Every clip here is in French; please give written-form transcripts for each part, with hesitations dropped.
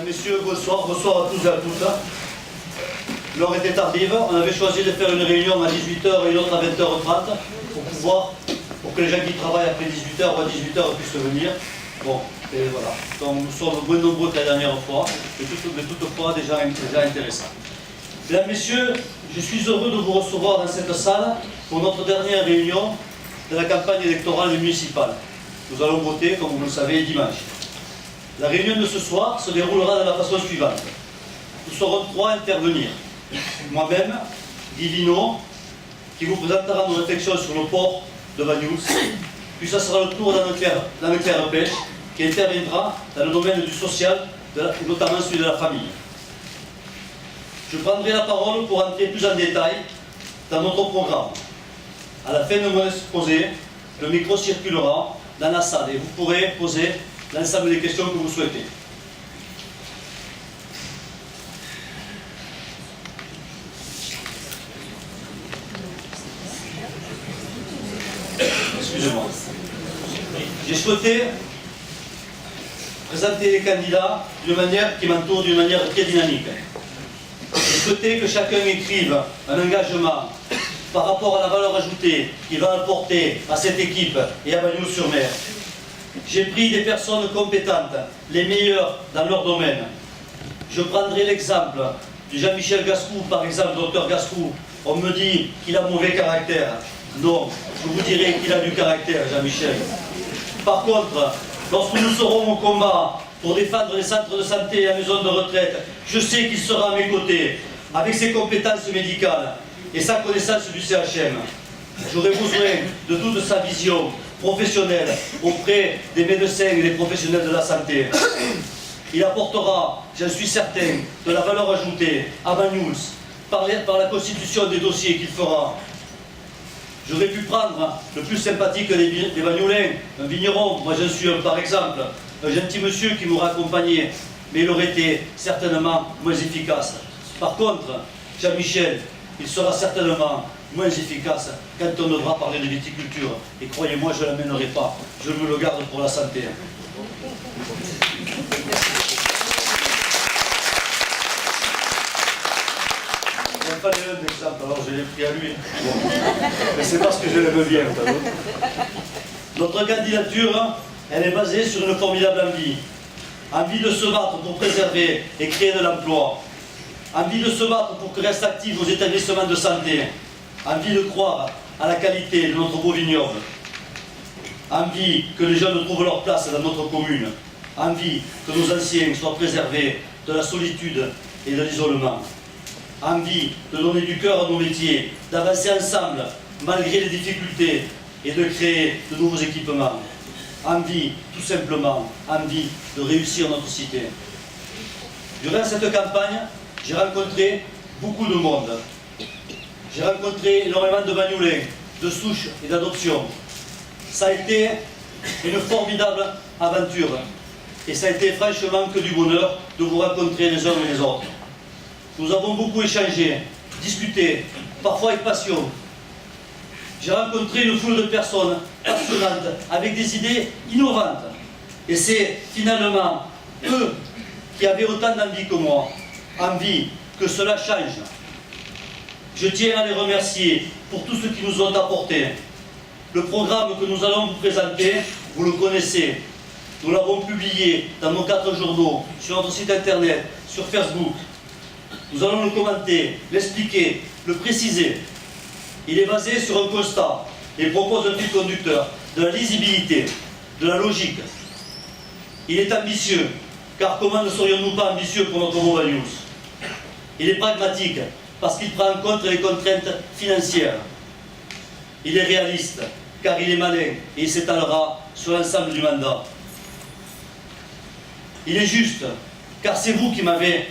Messieurs, bonsoir. Bonsoir à tous et à toutes. L'heure était tardive. On avait choisi de faire une réunion à 18h et une autre à 20h30 pour que les gens qui travaillent après 18h ou à 18h puissent venir. Bon, et voilà. Donc nous sommes moins nombreux que la dernière fois, mais toutefois déjà intéressant. Mesdames, Messieurs, je suis heureux de vous recevoir dans cette salle pour notre dernière réunion de la campagne électorale municipale. Nous allons voter, comme vous le savez, dimanche. La réunion de ce soir se déroulera de la façon suivante. Nous serons trois à intervenir. Moi-même, Guy Vinot, qui vous présentera nos réflexions sur le port de Banyuls, puis ça sera le tour d'Anne Claire Pêche, qui interviendra dans le domaine du social, notamment celui de la famille. Je prendrai la parole pour entrer plus en détail dans notre programme. À la fin de mon exposé, le micro circulera dans la salle et vous pourrez poser l'ensemble des questions que vous souhaitez. Excusez-moi. J'ai souhaité présenter les candidats d'une manière qui m'entoure d'une manière très dynamique. J'ai souhaité que chacun écrive un engagement par rapport à la valeur ajoutée qu'il va apporter à cette équipe et à Banyuls-sur-Mer. J'ai pris des personnes compétentes, les meilleures dans leur domaine. Je prendrai l'exemple de Jean-Michel Gascou, par exemple, docteur Gascou. On me dit qu'il a mauvais caractère. Non, je vous dirai qu'il a du caractère, Jean-Michel. Par contre, lorsque nous serons au combat pour défendre les centres de santé et la maison de retraite, je sais qu'il sera à mes côtés, avec ses compétences médicales et sa connaissance du CHM. J'aurai besoin de toute sa vision professionnelle auprès des médecins et des professionnels de la santé. Il apportera, j'en suis certain, de la valeur ajoutée à Banyuls par la constitution des dossiers qu'il fera. J'aurais pu prendre le plus sympathique des Banyulins, un vigneron, moi j'en suis un par exemple, un gentil monsieur qui m'aurait accompagné, mais il aurait été certainement moins efficace. Par contre, Jean-Michel, il sera certainement moins efficace quand on devra parler de viticulture. Et croyez-moi, je ne l'amènerai pas. Je me le garde pour la santé. Il en fallait un exemple, alors je l'ai pris à lui. Bon. Mais c'est parce que je l'aime bien. Notre candidature, elle est basée sur une formidable envie. Envie de se battre pour préserver et créer de l'emploi. Envie de se battre pour que restent actifs nos établissements de santé. Envie de croire à la qualité de notre beau vignoble. Envie que les jeunes trouvent leur place dans notre commune. Envie que nos anciens soient préservés de la solitude et de l'isolement. Envie de donner du cœur à nos métiers, d'avancer ensemble malgré les difficultés et de créer de nouveaux équipements. Envie, tout simplement, envie de réussir notre cité. Durant cette campagne, j'ai rencontré beaucoup de monde. J'ai rencontré énormément de Banyulins, de souches et d'adoptions. Ça a été une formidable aventure. Et ça a été franchement que du bonheur de vous rencontrer les uns et les autres. Nous avons beaucoup échangé, discuté, parfois avec passion. J'ai rencontré une foule de personnes passionnantes, avec des idées innovantes. Et c'est finalement eux qui avaient autant d'envie que moi. Envie que cela change. Je tiens à les remercier pour tout ce qu'ils nous ont apporté. Le programme que nous allons vous présenter, vous le connaissez. Nous l'avons publié dans nos 4 journaux, sur notre site internet, sur Facebook. Nous allons le commenter, l'expliquer, le préciser. Il est basé sur un constat et propose un fil conducteur, de la lisibilité, de la logique. Il est ambitieux, car comment ne serions-nous pas ambitieux pour notre beau Banyuls? Il est pragmatique, parce qu'il prend en compte les contraintes financières. Il est réaliste, car il est malin et il s'étalera sur l'ensemble du mandat. Il est juste, car c'est vous qui m'avez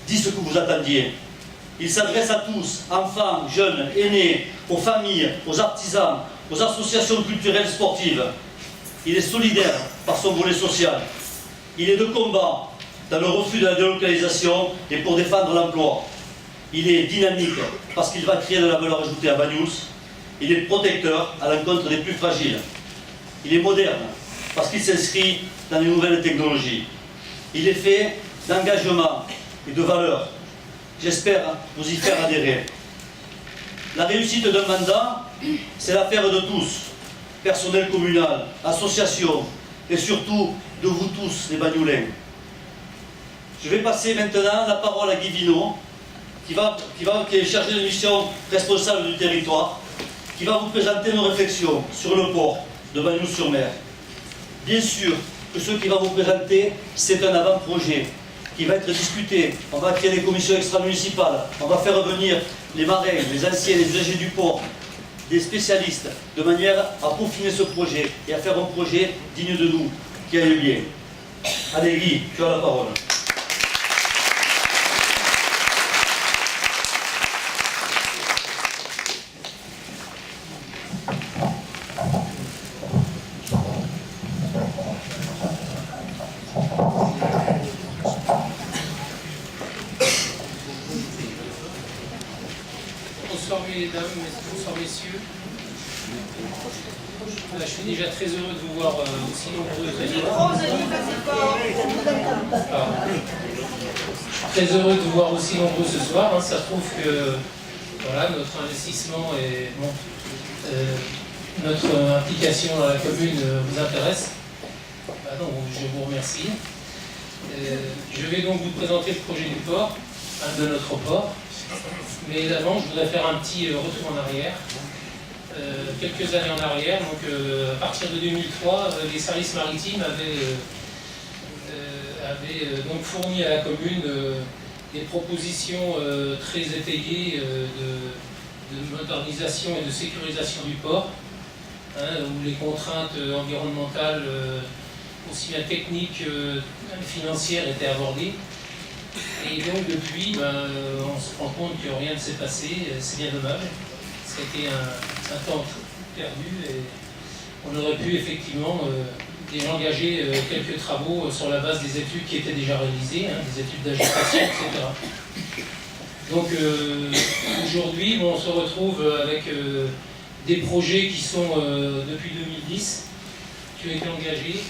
dit ce que vous attendiez. Il s'adresse à tous, enfants, jeunes, aînés, aux familles, aux artisans, aux associations culturelles sportives. Il est solidaire par son volet social. Il est de combat dans le refus de la délocalisation et pour défendre l'emploi. Il est dynamique parce qu'il va créer de la valeur ajoutée à Banyuls. Il est protecteur à l'encontre des plus fragiles. Il est moderne parce qu'il s'inscrit dans les nouvelles technologies. Il est fait d'engagement et de valeur. J'espère vous y faire adhérer. La réussite d'un mandat, c'est l'affaire de tous, personnel communal, association, et surtout de vous tous, les Bagnoulins. Je vais passer maintenant la parole à Guy Vinot, qui est chargé de mission responsable du territoire, qui va vous présenter nos réflexions sur le port de Bagnols-sur-Mer. Bien sûr que ce qu'il va vous présenter, c'est un avant-projet qui va être discuté. On va créer des commissions extra-municipales, on va faire venir les marins, les anciens, les usagers du port, des spécialistes, de manière à peaufiner ce projet et à faire un projet digne de nous, qui aille bien. Allez Guy, tu as la parole. Bonsoir messieurs. Je suis déjà très heureux de vous voir aussi nombreux. Très heureux de vous voir aussi nombreux ce soir. Ça prouve que voilà, notre investissement et notre implication dans la commune vous intéresse. Donc, je vous remercie. Je vais donc vous présenter le projet du port, de notre port. Mais d'avant, je voudrais faire un petit retour en arrière. Quelques années en arrière, donc à partir de 2003, les services maritimes avaient donc fourni à la commune des propositions très étayées de modernisation et de sécurisation du port, où les contraintes environnementales, aussi bien techniques que financières, étaient abordées. Et donc depuis, on se rend compte que rien ne s'est passé, c'est bien dommage. Ça a été un temps perdu et on aurait pu effectivement déjà engager quelques travaux sur la base des études qui étaient déjà réalisées, des études d'agitation, etc. Donc aujourd'hui, on se retrouve avec des projets qui sont depuis 2010, qui ont été engagés.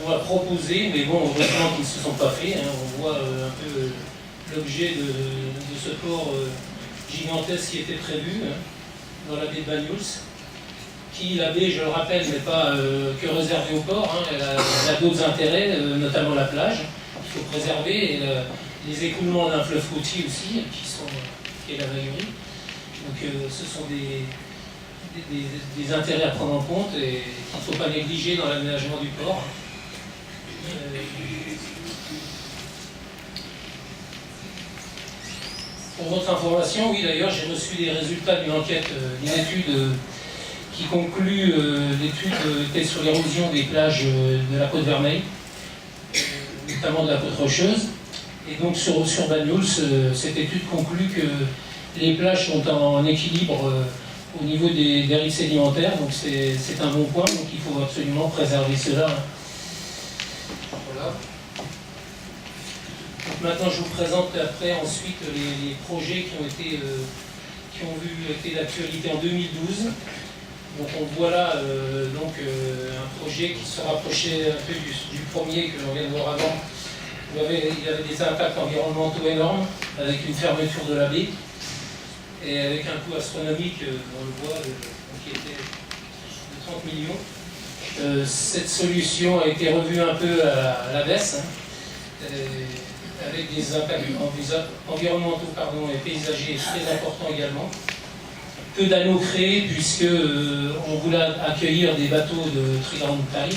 On va proposer, mais bon, heureusement qu'ils ne se sont pas faits. On voit un peu l'objet de ce port gigantesque qui était prévu dans la baie de Bagnols, qui, la baie, je le rappelle, n'est pas que réservée au port. Elle a d'autres intérêts, notamment la plage, qu'il faut préserver, et les écoulements d'un fleuve côtier aussi, qui est la Maillerie. Donc ce sont des intérêts à prendre en compte et qu'il ne faut pas négliger dans l'aménagement du port. Pour votre information, oui d'ailleurs, j'ai reçu les résultats d'une enquête, d'une étude qui conclut, l'étude était sur l'érosion des plages de la Côte Vermeille, notamment de la Côte Rocheuse. Et donc sur Bagnols, cette étude conclut que les plages sont en équilibre au niveau des rives sédimentaires, donc c'est un bon point, donc il faut absolument préserver cela. Voilà. Donc maintenant je vous présente après ensuite les projets qui ont été d'actualité en 2012. Donc on voit là un projet qui se rapprochait un peu du premier que l'on vient de voir avant. Il y avait des impacts environnementaux énormes avec une fermeture de la baie et avec un coût astronomique, on le voit, qui était de 30 millions. Cette solution a été revue un peu à la baisse, avec des impacts environnementaux et paysagers très importants également. Peu d'anneaux créés puisque on voulait accueillir des bateaux de très grande taille,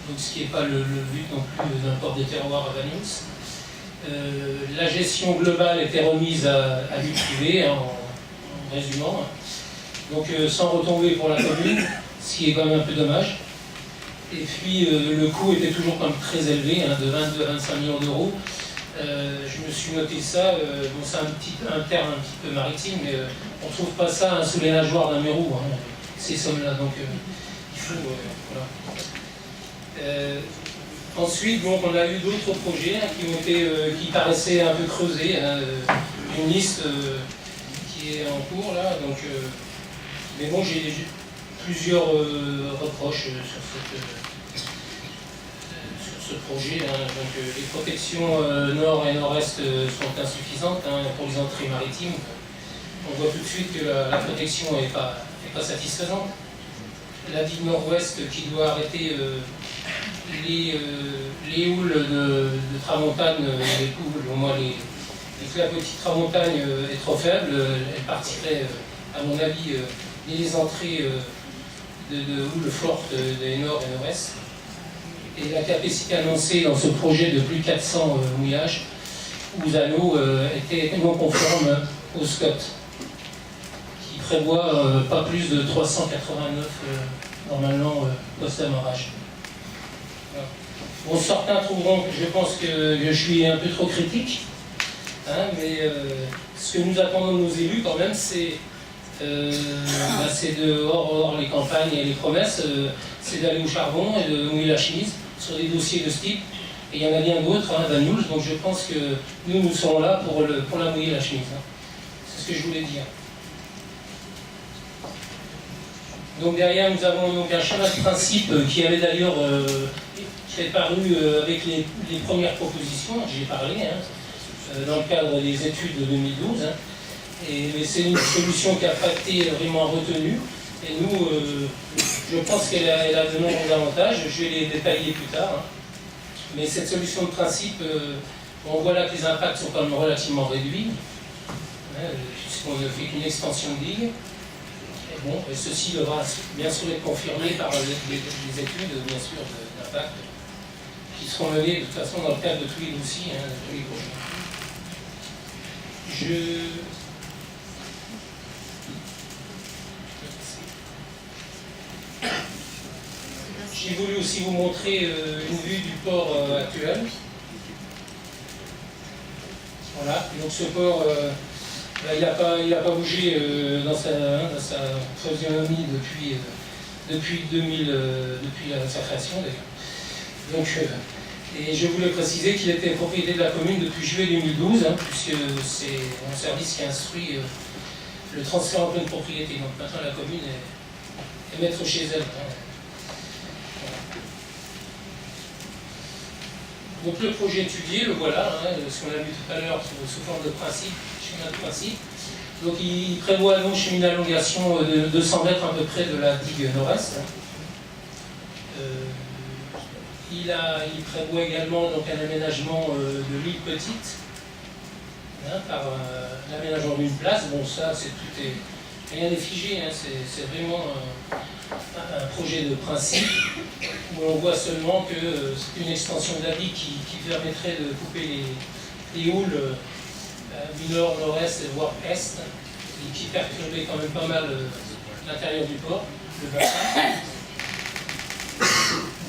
donc ce qui n'est pas le but non plus d'un port des terroirs à Bagnols. La gestion globale était remise à du privé, en résumant, donc sans retomber pour la commune, ce qui est quand même un peu dommage. Et puis le coût était toujours quand même très élevé, de 22 à 25 millions d'euros. Je me suis noté ça, c'est un terme un petit peu maritime, mais on ne trouve pas ça sous les nageoires d'un mérou, ces sommes-là, donc il faut... voilà. Ensuite, donc, on a eu d'autres projets qui paraissaient un peu creusés, une liste qui est en cours là, donc, mais bon, j'ai plusieurs reproches sur ce projet. Donc, les protections nord et nord-est sont insuffisantes pour les entrées maritimes. On voit tout de suite que la protection n'est pas satisfaisante. La digue nord-ouest qui doit arrêter les houles de tramontane, les houles, au moins la petite tramontagne est trop faible, elle partirait, à mon avis, dès les entrées de houles fortes des nord et nord-est. Et la capacité annoncée dans ce projet de plus de 400 mouillages ou anneaux était non conforme au SCOT, qui prévoit pas plus de 389 normalement postes d'amarrage. Voilà. Bon, certains trouveront que je pense que je suis un peu trop critique, mais ce que nous attendons de nos élus quand même, c'est de, hors les campagnes et les promesses, c'est d'aller au charbon et de mouiller la chemise sur des dossiers de ce type. Et il y en a bien d'autres, Van News, donc je pense que nous serons là pour la mouiller la chemise. C'est ce que je voulais dire. Donc derrière, nous avons donc un schéma de principe qui avait d'ailleurs qui est paru avec les premières propositions, j'y ai parlé, dans le cadre des études de 2012. Mais c'est une solution qui n'a pas été vraiment retenue. Et nous, je pense qu'elle a de nombreux avantages, je vais les détailler plus tard. Mais cette solution de principe, on voit là que les impacts sont quand même relativement réduits, puisqu'on ne fait qu'une extension de digue. Et bon, et ceci devra bien sûr être confirmé par les études, bien sûr, d'impact, qui seront menées de toute façon dans le cadre de tous les dossiers, de tous les projets. J'ai voulu aussi vous montrer une vue du port actuel. Voilà, donc ce port, il n'a pas bougé dans sa physionomie depuis sa création d'ailleurs. Donc, et je voulais préciser qu'il était propriété de la commune depuis juillet 2012, puisque c'est mon service qui instruit le transfert en pleine propriété. Donc maintenant la commune est maître chez elle. Donc le projet étudié, le voilà, ce qu'on a vu tout à l'heure sous forme de principe, schéma de principe. Donc il prévoit donc une allongation de 200 mètres à peu près de la digue nord-est. Il prévoit également donc, un aménagement de l'île Petite, par l'aménagement d'une place. Bon, ça, rien n'est figé, c'est vraiment un projet de principe où on voit seulement que c'est une extension de la digue qui permettrait de couper les houles du nord, nord-est, voire est, et qui perturbait quand même pas mal l'intérieur du port, le bassin.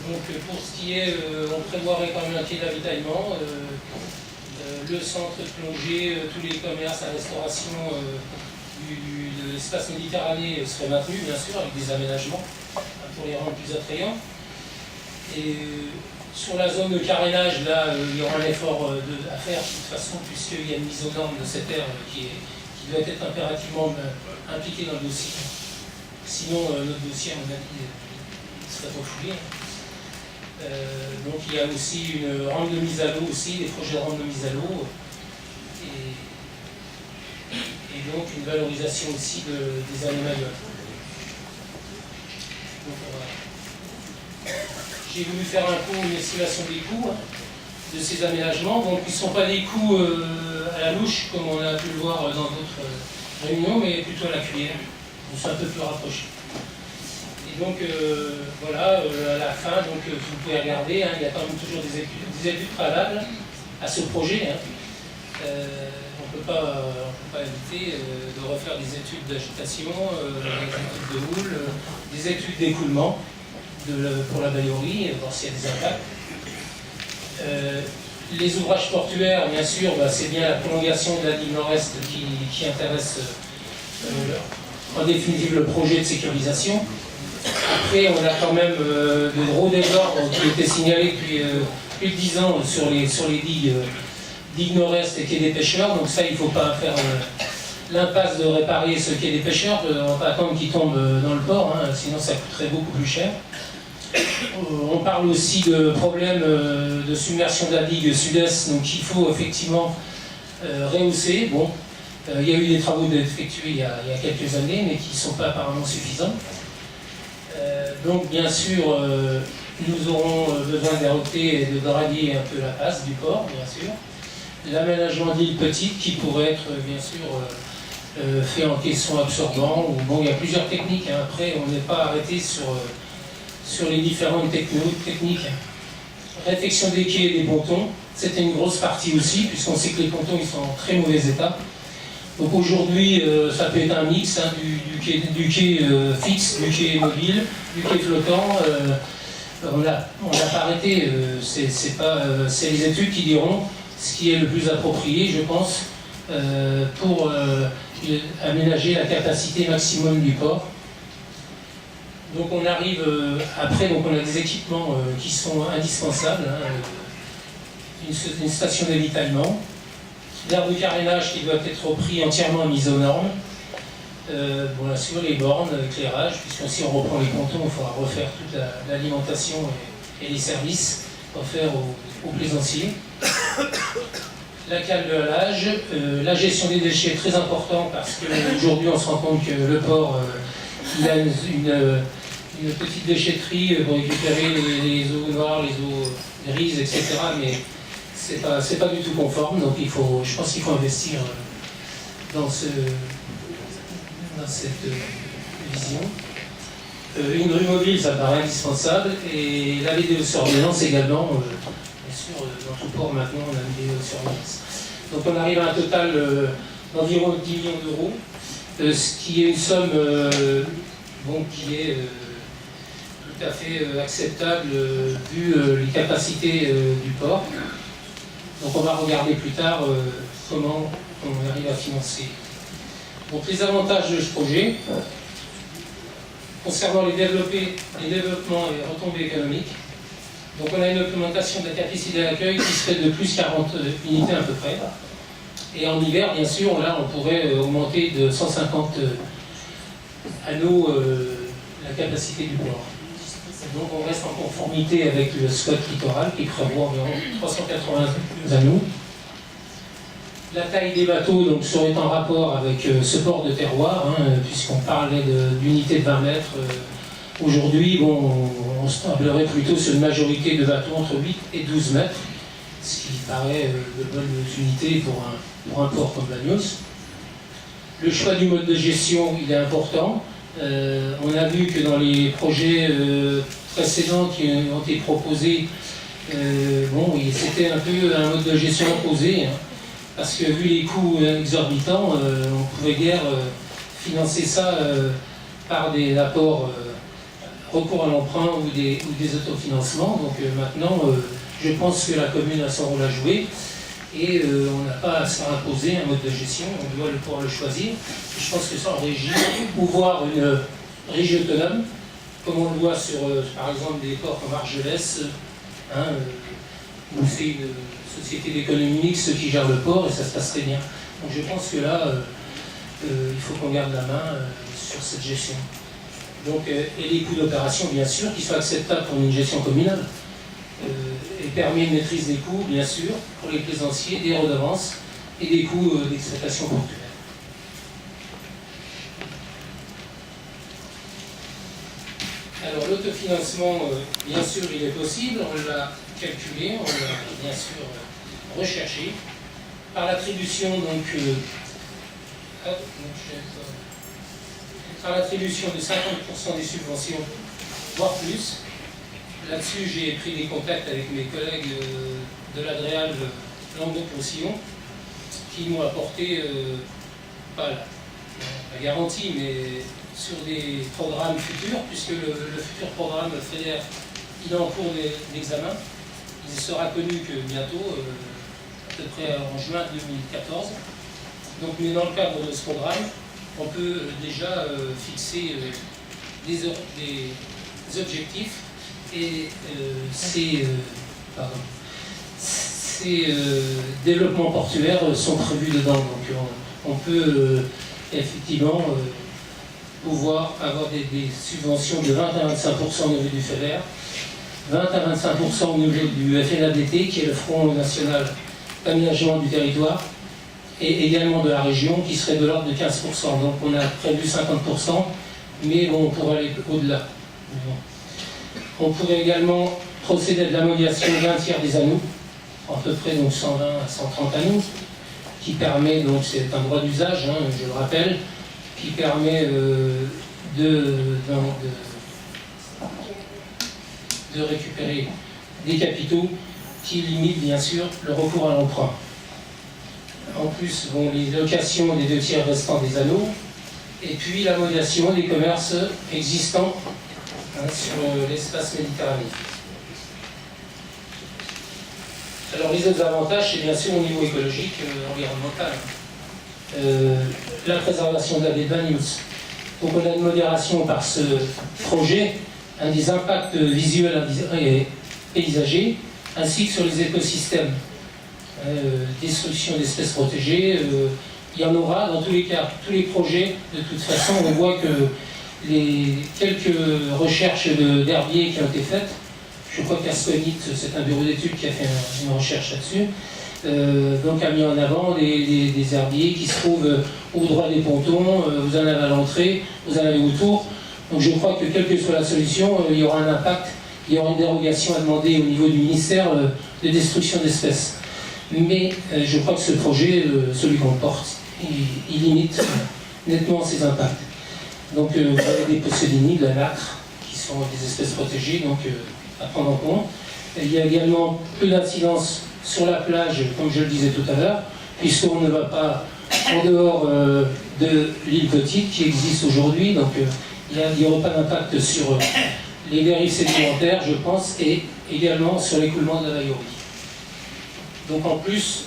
Donc pour ce qui est, on prévoirait quand même un quai d'avitaillement, le centre de plongée, tous les commerces, la restauration de l'espace méditerranéen serait maintenu, bien sûr, avec des aménagements pour les rendre plus attrayants. Et sur la zone de carénage, là, il y aura un effort à faire de toute façon, puisqu'il y a une mise aux normes de cette aire qui doit être impérativement impliquée dans le dossier. Sinon, notre dossier, à mon avis, serait refoulé. Donc il y a aussi une rampe de mise à l'eau aussi, des projets de rampe de mise à l'eau. Et donc une valorisation aussi des animaux. J'ai voulu faire une estimation des coûts de ces aménagements. Donc ils ne sont pas des coûts à la louche, comme on a pu le voir dans d'autres réunions, mais plutôt à la cuillère. On s'est un peu plus rapproché. Et donc voilà, à la fin, donc, vous pouvez regarder, il y a quand même toujours des études préalables à ce projet. On ne peut pas éviter de refaire des études d'agitation, des études de houle, des études d'écoulement pour la baillerie, voir s'il y a des impacts. Les ouvrages portuaires, bien sûr, c'est bien la prolongation de la digue nord-est qui intéresse en définitive le projet de sécurisation. Après, on a quand même de gros désordres qui étaient signalés depuis plus de 10 ans sur les digues nord-est et quai des pêcheurs. Donc ça, il ne faut pas faire l'impasse de réparer ce quai des pêcheurs. On ne va pas attendre qu'il tombe dans le port, sinon ça coûterait beaucoup plus cher. On parle aussi de problèmes de submersion de la digue sud-est, donc il faut effectivement rehausser. Bon, il y a eu des travaux effectués il y a quelques années, mais qui ne sont pas apparemment suffisants. Donc bien sûr, nous aurons besoin d'arrêter et de rallier un peu la passe du port, bien sûr. L'aménagement d'îles petites qui pourrait être bien sûr fait en caisson absorbant. Bon, il y a plusieurs techniques, hein. Après on n'est pas arrêté sur les différentes techniques. Réfection des quais et des pontons, c'était une grosse partie aussi, puisqu'on sait que les pontons ils sont en très mauvais état. Donc aujourd'hui, ça peut être un mix hein, du quai fixe, du quai mobile, du quai flottant. On n'a pas arrêté, c'est les études qui diront ce qui est le plus approprié, je pense, pour aménager la capacité maximum du port. Donc on arrive après, donc on a des équipements qui sont indispensables, hein, une station d'avitaillement, l'aire de carénage qui doit être repris entièrement mise aux normes, bon, là, sur les bornes, éclairage, puisque si on reprend les pontons, il faudra refaire toute l'alimentation et les services offerts aux plaisanciers. La cale de halage, la gestion des déchets est très important parce qu'aujourd'hui on se rend compte que le port il a une petite déchetterie pour récupérer les eaux noires, les eaux grises, etc. Mais c'est pas du tout conforme, donc je pense qu'il faut investir dans cette vision. Une rue mobile, ça paraît indispensable, et la vidéosurveillance également. Bien sûr, dans tout port maintenant, on a une vidéosurveillance. Donc on arrive à un total d'environ 10 millions d'euros, ce qui est une somme qui est tout à fait acceptable vu les capacités du port. Donc on va regarder plus tard comment on arrive à financer. Donc les avantages de ce projet, concernant les développements et retombées économiques, donc on a une augmentation de la capacité d'accueil qui serait de plus 40 unités à peu près. Et en hiver, bien sûr, là on pourrait augmenter de 150 anneaux la capacité du port. Donc on reste en conformité avec le SCOT littoral qui prévoit environ 380 anneaux. La taille des bateaux donc, serait en rapport avec ce port de terroir, hein, puisqu'on parlait d'unités de 20 mètres. Aujourd'hui, bon, on se tablerait plutôt sur une majorité de bateaux entre 8 et 12 mètres, ce qui paraît de bonnes unités pour un port comme Bagnos. Le choix du mode de gestion, il est important. On a vu que dans les projets précédents qui ont été proposés, c'était un peu un mode de gestion imposé, hein, parce que vu les coûts exorbitants, on ne pouvait guère financer ça par des apports, recours à l'emprunt ou des autofinancements. Donc maintenant, je pense que la commune a son rôle à jouer. Et on n'a pas à se faire imposer un mode de gestion, on doit pouvoir le choisir. Et je pense que ça en régie, ou voir une régie autonome, comme on le voit sur, par exemple, des ports comme Argelès, hein, où c'est une société d'économie mixte qui gère le port et ça se passe très bien. Donc je pense que là, il faut qu'on garde la main sur cette gestion. Donc, et les coûts d'opération, bien sûr, qui soient acceptables pour une gestion communale. Et permet une maîtrise des coûts, bien sûr, pour les plaisanciers, des redevances et des coûts d'exploitation portuaire. Alors l'autofinancement, bien sûr, il est possible, on l'a calculé, on l'a bien sûr recherché, par l'attribution par l'attribution de 50% des subventions, voire plus. Là-dessus, j'ai pris des contacts avec mes collègues de l'Adréal Languedoc-Roussillon qui m'ont apporté, pas la garantie, mais sur des programmes futurs, puisque le futur programme FEDER, il est en cours d'examen. Il sera connu que bientôt, à peu près en juin 2014. Donc, mais dans le cadre de ce programme, on peut déjà fixer des objectifs. Et ces développements portuaires sont prévus dedans. Donc on peut effectivement pouvoir avoir des subventions de 20 à 25% au niveau du FEDER 20 à 25% au niveau du FNADT, qui est le Front National d'Aménagement du Territoire, et également de la région, qui serait de l'ordre de 15%. Donc on a prévu 50%, mais bon, on pourrait aller au-delà. On pourrait également procéder à de l'amodiation d'un tiers des anneaux, à peu près donc 120 à 130 anneaux, qui permet, donc c'est un droit d'usage, hein, je le rappelle, qui permet de récupérer des capitaux qui limitent bien sûr le recours à l'emprunt. En plus, bon, les locations des 2 tiers restants des anneaux, et puis la modulation des commerces existants sur l'espace méditerranéen. Alors les autres avantages, c'est bien sûr au niveau écologique, environnemental. La préservation de la baie de Banyuls. Donc on a une modération par ce projet, des impacts visuels et paysagers, ainsi que sur les écosystèmes. Destruction d'espèces protégées, il y en aura dans tous les cas, tous les projets. De toute façon, on voit que les quelques recherches d'herbiers qui ont été faites, je crois qu'Asconit, c'est un bureau d'études qui a fait une recherche là-dessus, donc a mis en avant des herbiers qui se trouvent au droit des pontons, vous en avez à l'entrée, vous en avez autour. Donc je crois que quelle que soit la solution, il y aura un impact, il y aura une dérogation à demander au niveau du ministère de destruction d'espèces. Mais je crois que ce projet, celui qu'on porte, il limite nettement ses impacts. Donc vous avez des Posedini, de la nacre, qui sont des espèces protégées, donc à prendre en compte. Il y a également peu d'incidence sur la plage, comme je le disais tout à l'heure, puisqu'on ne va pas en dehors de l'île Petite qui existe aujourd'hui, donc il n'y aura pas d'impact sur les dérives sédimentaires, je pense, et également sur l'écoulement de la Vaillerie. Donc en plus,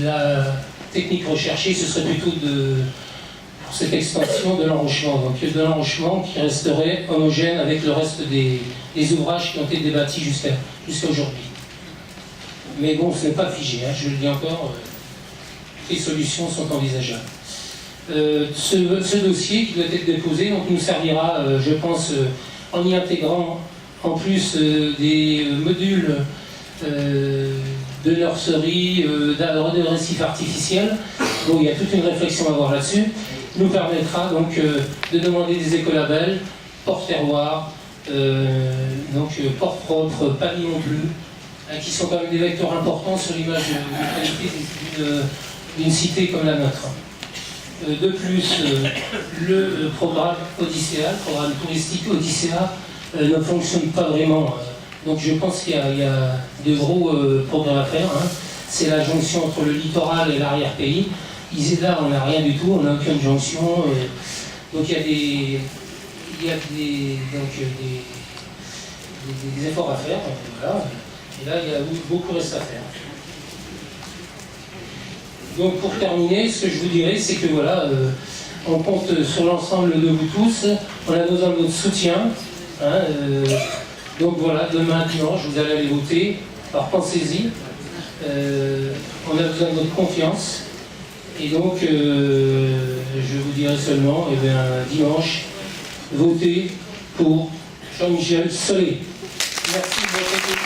la technique recherchée, ce serait plutôt pour cette extension de l'enrochement. Donc de l'enrochement qui resterait homogène avec le reste des ouvrages qui ont été bâtis jusqu'à aujourd'hui. Mais bon, ce n'est pas figé, hein, je le dis encore, les solutions sont envisageables. Ce dossier qui doit être déposé donc, nous servira, je pense, en y intégrant en plus des modules de nurserie, de récifs artificiels. Donc il y a toute une réflexion à avoir là-dessus. Nous permettra donc de demander des écolabels, porte-terroir, donc porte propre, pavillon bleu, qui sont quand même des vecteurs importants sur l'image de qualité d'une cité comme la nôtre. De plus, le programme Odyssea, le programme touristique Odyssea, ne fonctionne pas vraiment. Donc je pense qu'il y a de gros progrès à faire. Hein. C'est la jonction entre le littoral et l'arrière-pays. Là, on n'a rien du tout, on n'a aucune jonction. Donc il y a des efforts à faire. Voilà. Et là, il y a beaucoup reste à faire. Donc pour terminer, ce que je vous dirais, c'est que voilà, on compte sur l'ensemble de vous tous. On a besoin de votre soutien. Hein, donc voilà, demain dimanche, vous allez aller voter. Alors pensez-y. On a besoin de votre confiance. Et donc, je vous dirai seulement, eh bien, dimanche, votez pour Jean-Michel Solé. Merci de votre écoute.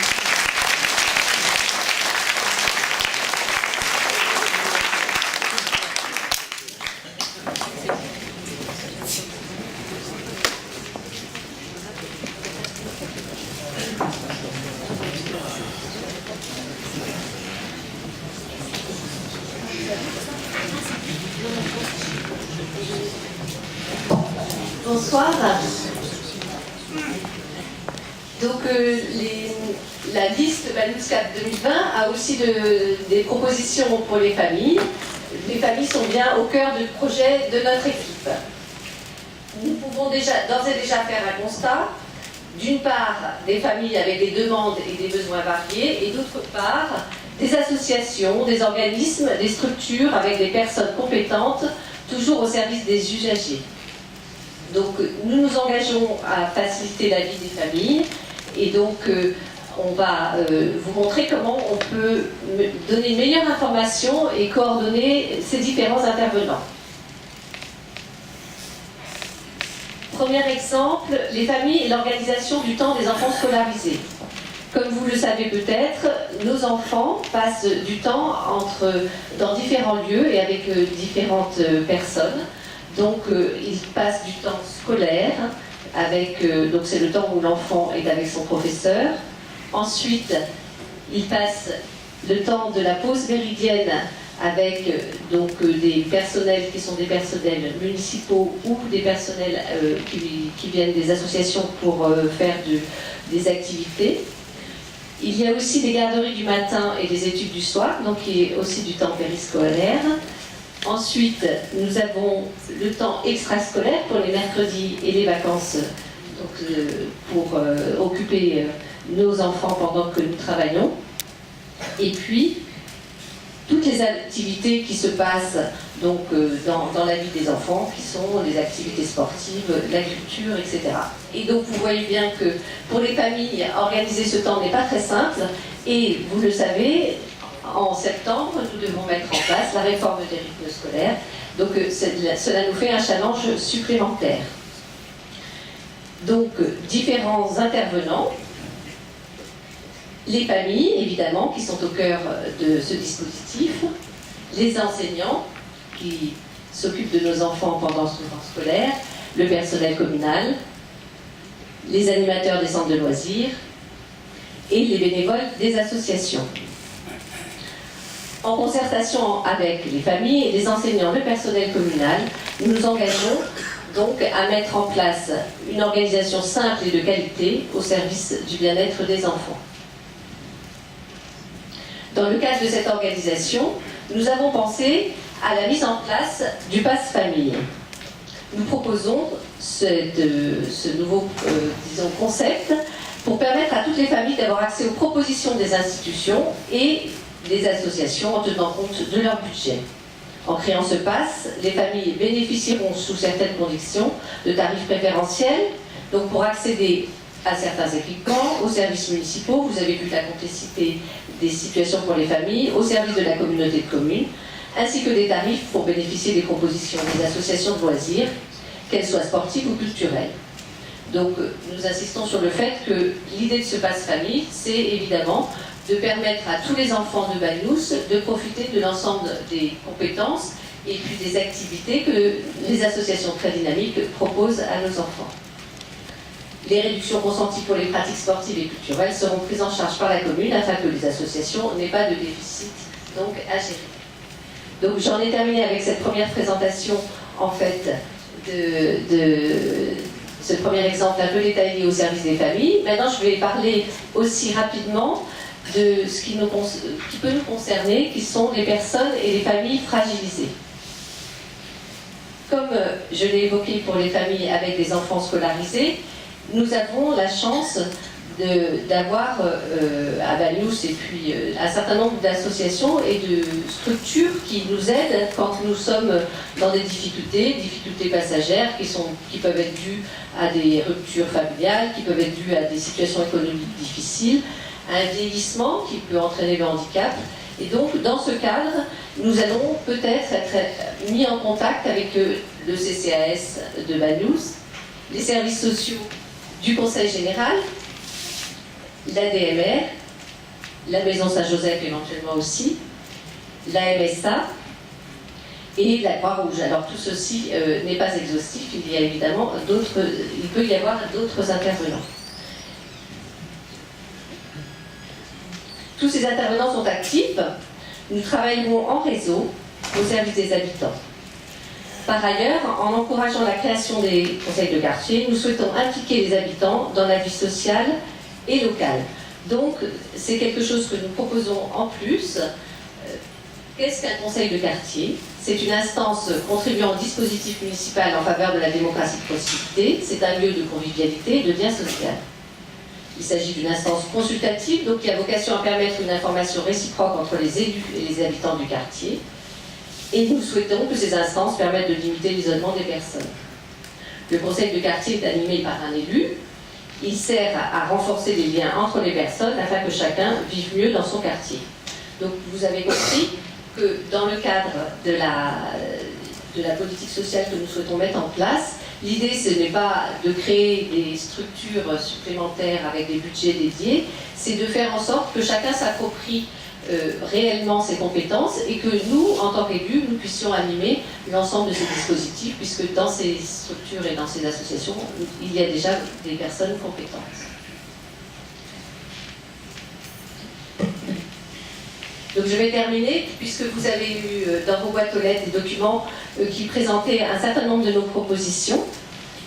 Bonsoir. Donc la liste Banyuls Cap 2020 a aussi des propositions pour les familles. Les familles sont bien au cœur du projet de notre équipe. Nous pouvons d'ores et déjà faire un constat. D'une part, des familles avec des demandes et des besoins variés, et d'autre part, des associations, des organismes, des structures avec des personnes compétentes, toujours au service des usagers. Donc nous nous engageons à faciliter la vie des familles et donc on va vous montrer comment on peut donner une meilleure information et coordonner ces différents intervenants. Premier exemple, les familles et l'organisation du temps des enfants scolarisés. Comme vous le savez peut-être, nos enfants passent du temps dans différents lieux et avec différentes personnes. Donc ils passent du temps scolaire, donc c'est le temps où l'enfant est avec son professeur. Ensuite, ils passent le temps de la pause méridienne avec des personnels qui sont des personnels municipaux ou des personnels qui viennent des associations pour faire des activités. Il y a aussi des garderies du matin et des études du soir, donc il y a aussi du temps périscolaire. Ensuite, nous avons le temps extrascolaire pour les mercredis et les vacances, pour occuper nos enfants pendant que nous travaillons. Et puis, toutes les activités qui se passent dans la vie des enfants, qui sont les activités sportives, la culture, etc. Et donc vous voyez bien que pour les familles, organiser ce temps n'est pas très simple. Et vous le savez, en septembre, nous devons mettre en place la réforme des rythmes scolaires. Donc cela nous fait un challenge supplémentaire. Donc différents intervenants. Les familles, évidemment, qui sont au cœur de ce dispositif, les enseignants qui s'occupent de nos enfants pendant ce temps scolaire, le personnel communal, les animateurs des centres de loisirs et les bénévoles des associations. En concertation avec les familles, les enseignants, le personnel communal, nous nous engageons donc à mettre en place une organisation simple et de qualité au service du bien-être des enfants. Dans le cadre de cette organisation, nous avons pensé à la mise en place du Pass Famille. Nous proposons ce nouveau concept pour permettre à toutes les familles d'avoir accès aux propositions des institutions et des associations en tenant compte de leur budget. En créant ce pass, les familles bénéficieront sous certaines conditions de tarifs préférentiels, donc pour accéder à certains équipements, aux services municipaux, vous avez vu la complexité des situations pour les familles, au service de la communauté de communes, ainsi que des tarifs pour bénéficier des propositions des associations de loisirs, qu'elles soient sportives ou culturelles. Donc nous insistons sur le fait que l'idée de ce pass famille, c'est évidemment de permettre à tous les enfants de Banyuls de profiter de l'ensemble des compétences et puis des activités que les associations très dynamiques proposent à nos enfants. Les réductions consenties pour les pratiques sportives et culturelles seront prises en charge par la commune afin que les associations n'aient pas de déficit donc, à gérer. Donc j'en ai terminé avec cette première présentation en fait de ce premier exemple un peu détaillé au service des familles. Maintenant je vais parler aussi rapidement de ce qui peut nous concerner, qui sont les personnes et les familles fragilisées. Comme je l'ai évoqué pour les familles avec des enfants scolarisés, nous avons la chance d'avoir à Banyuls et puis un certain nombre d'associations et de structures qui nous aident quand nous sommes dans des difficultés passagères qui peuvent être dues à des ruptures familiales, qui peuvent être dues à des situations économiques difficiles, à un vieillissement qui peut entraîner le handicap. Et donc, dans ce cadre, nous allons peut-être être mis en contact avec le CCAS de Banyuls, les services sociaux du Conseil général, l'ADMR, la Maison Saint-Joseph éventuellement aussi, la MSA et la Croix-Rouge. Alors tout ceci n'est pas exhaustif, il y a évidemment il peut y avoir d'autres intervenants. Tous ces intervenants sont actifs. Nous travaillerons en réseau au service des habitants. Par ailleurs, en encourageant la création des conseils de quartier, nous souhaitons impliquer les habitants dans la vie sociale et locale. Donc, c'est quelque chose que nous proposons en plus. Qu'est-ce qu'un conseil de quartier? C'est une instance contribuant au dispositif municipal en faveur de la démocratie de proximité. C'est un lieu de convivialité et de lien social. Il s'agit d'une instance consultative, donc qui a vocation à permettre une information réciproque entre les élus et les habitants du quartier. Et nous souhaitons que ces instances permettent de limiter l'isolement des personnes. Le conseil de quartier est animé par un élu. Il sert à renforcer les liens entre les personnes afin que chacun vive mieux dans son quartier. Donc vous avez compris que dans le cadre de la politique sociale que nous souhaitons mettre en place, L'idée, ce n'est pas de créer des structures supplémentaires avec des budgets dédiés, c'est de faire en sorte que chacun s'approprie réellement ses compétences et que nous, en tant qu'élus, nous puissions animer l'ensemble de ces dispositifs, puisque dans ces structures et dans ces associations, il y a déjà des personnes compétentes. Donc je vais terminer, puisque vous avez eu dans vos boîtes aux lettres des documents qui présentaient un certain nombre de nos propositions.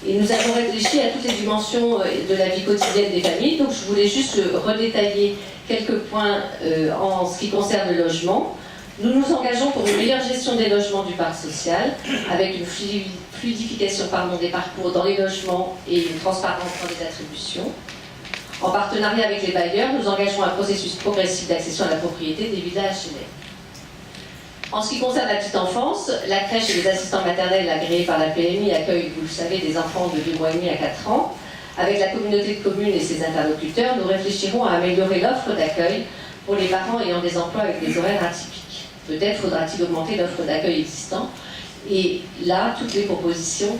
Et nous avons réfléchi à toutes les dimensions de la vie quotidienne des familles. Donc je voulais juste redétailler quelques points en ce qui concerne le logement. Nous nous engageons pour une meilleure gestion des logements du parc social, avec une fluidification des parcours dans les logements et une transparence dans les attributions. En partenariat avec les bailleurs, nous engageons un processus progressif d'accession à la propriété des villas HLM. En ce qui concerne la petite enfance, la crèche et les assistants maternels agréés par la PMI accueillent, vous le savez, des enfants de 2 mois et demi à 4 ans. Avec la communauté de communes et ses interlocuteurs, nous réfléchirons à améliorer l'offre d'accueil pour les parents ayant des emplois avec des horaires atypiques. Peut-être faudra-t-il augmenter l'offre d'accueil existant. Et là, toutes les propositions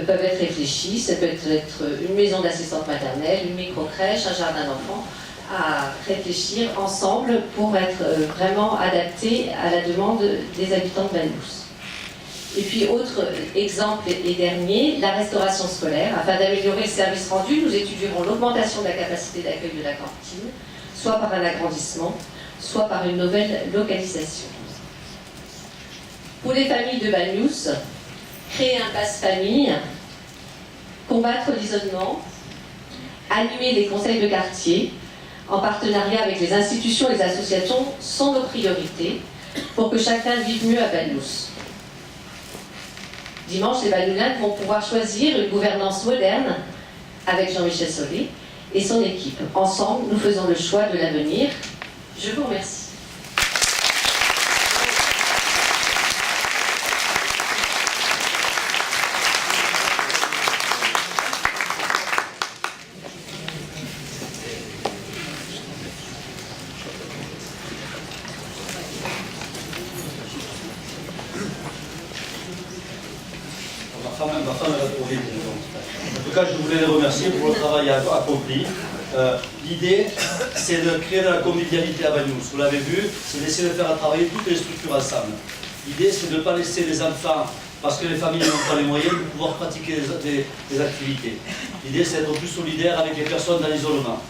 peuvent être réfléchies. Ça peut être une maison d'assistante maternelle, une micro-crèche, un jardin d'enfants, à réfléchir ensemble pour être vraiment adapté à la demande des habitants de Banyuls. Et puis, autre exemple et dernier, la restauration scolaire. Afin d'améliorer le service rendu, nous étudierons l'augmentation de la capacité d'accueil de la cantine, soit par un agrandissement, soit par une nouvelle localisation. Pour les familles de Banyuls, créer un passe-famille, combattre l'isolement, animer les conseils de quartier, en partenariat avec les institutions et les associations, sont nos priorités pour que chacun vive mieux à Banyuls. Dimanche, les Banyulins vont pouvoir choisir une gouvernance moderne avec Jean-Michel Solé et son équipe. Ensemble, nous faisons le choix de l'avenir. Je vous remercie. Ma femme va trouver. En tout cas, je voulais les remercier pour le travail accompli. L'idée, c'est de créer de la convivialité à Banyuls. Vous l'avez vu, c'est d'essayer de faire travailler toutes les structures ensemble. L'idée, c'est de ne pas laisser les enfants, parce que les familles n'ont pas les moyens, de pouvoir pratiquer des activités. L'idée, c'est d'être plus solidaire avec les personnes dans l'isolement.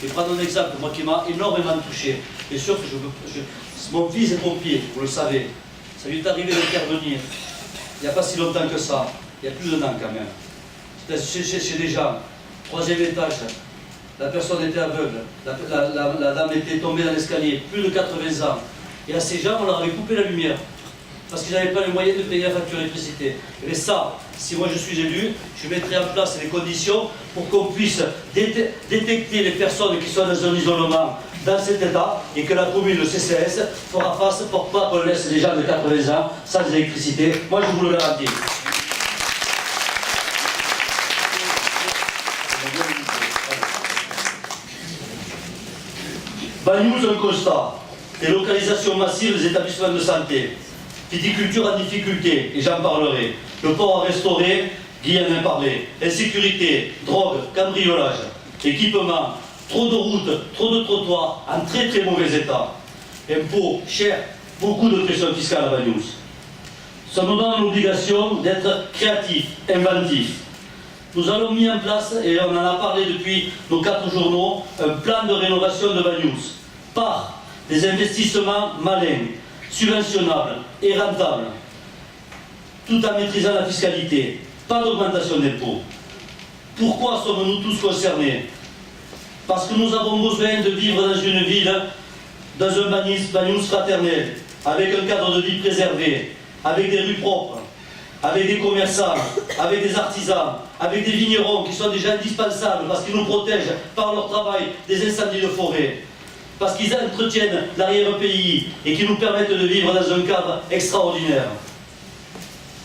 Je vais prendre un exemple, moi qui m'a énormément touché. Bien sûr que mon fils est pompier, vous le savez. Ça lui est arrivé d'intervenir. Il n'y a pas si longtemps que ça, il y a plus d'un an quand même. C'était chez des gens, 3e étage, la personne était aveugle, la dame était tombée dans l'escalier, plus de 80 ans. Et à ces gens, on leur avait coupé la lumière, parce qu'ils n'avaient pas les moyens de payer la facture d'électricité. Mais ça, si moi je suis élu, je mettrai en place les conditions pour qu'on puisse détecter les personnes qui sont dans un isolement dans cet état et que la commune, le CCS, fera face pour pas qu'on laisse les gens de 80 ans sans électricité. Moi, je vous le garantis. Banyuls, un constat. Délocalisation massive des établissements de santé. Viticulture en difficulté, et j'en parlerai. Le port à restaurer, Guy en a parlé. Insécurité, drogue, cambriolage, équipement, trop de routes, trop de trottoirs, en très très mauvais état. Impôts, cher, beaucoup de pression fiscale à Banyuls. Ça nous donne l'obligation d'être créatifs, inventifs. Nous avons mis en place, et on en a parlé depuis nos 4 journaux, un plan de rénovation de Banyuls par des investissements malins, subventionnables et rentables, tout en maîtrisant la fiscalité. Pas d'augmentation d'impôts. Pourquoi sommes-nous tous concernés? Parce que nous avons besoin de vivre dans une ville, dans un Banyuls fraternel, avec un cadre de vie préservé, avec des rues propres, avec des commerçants, avec des artisans, avec des vignerons qui sont déjà indispensables parce qu'ils nous protègent par leur travail des incendies de forêt, parce qu'ils entretiennent l'arrière-pays et qui nous permettent de vivre dans un cadre extraordinaire.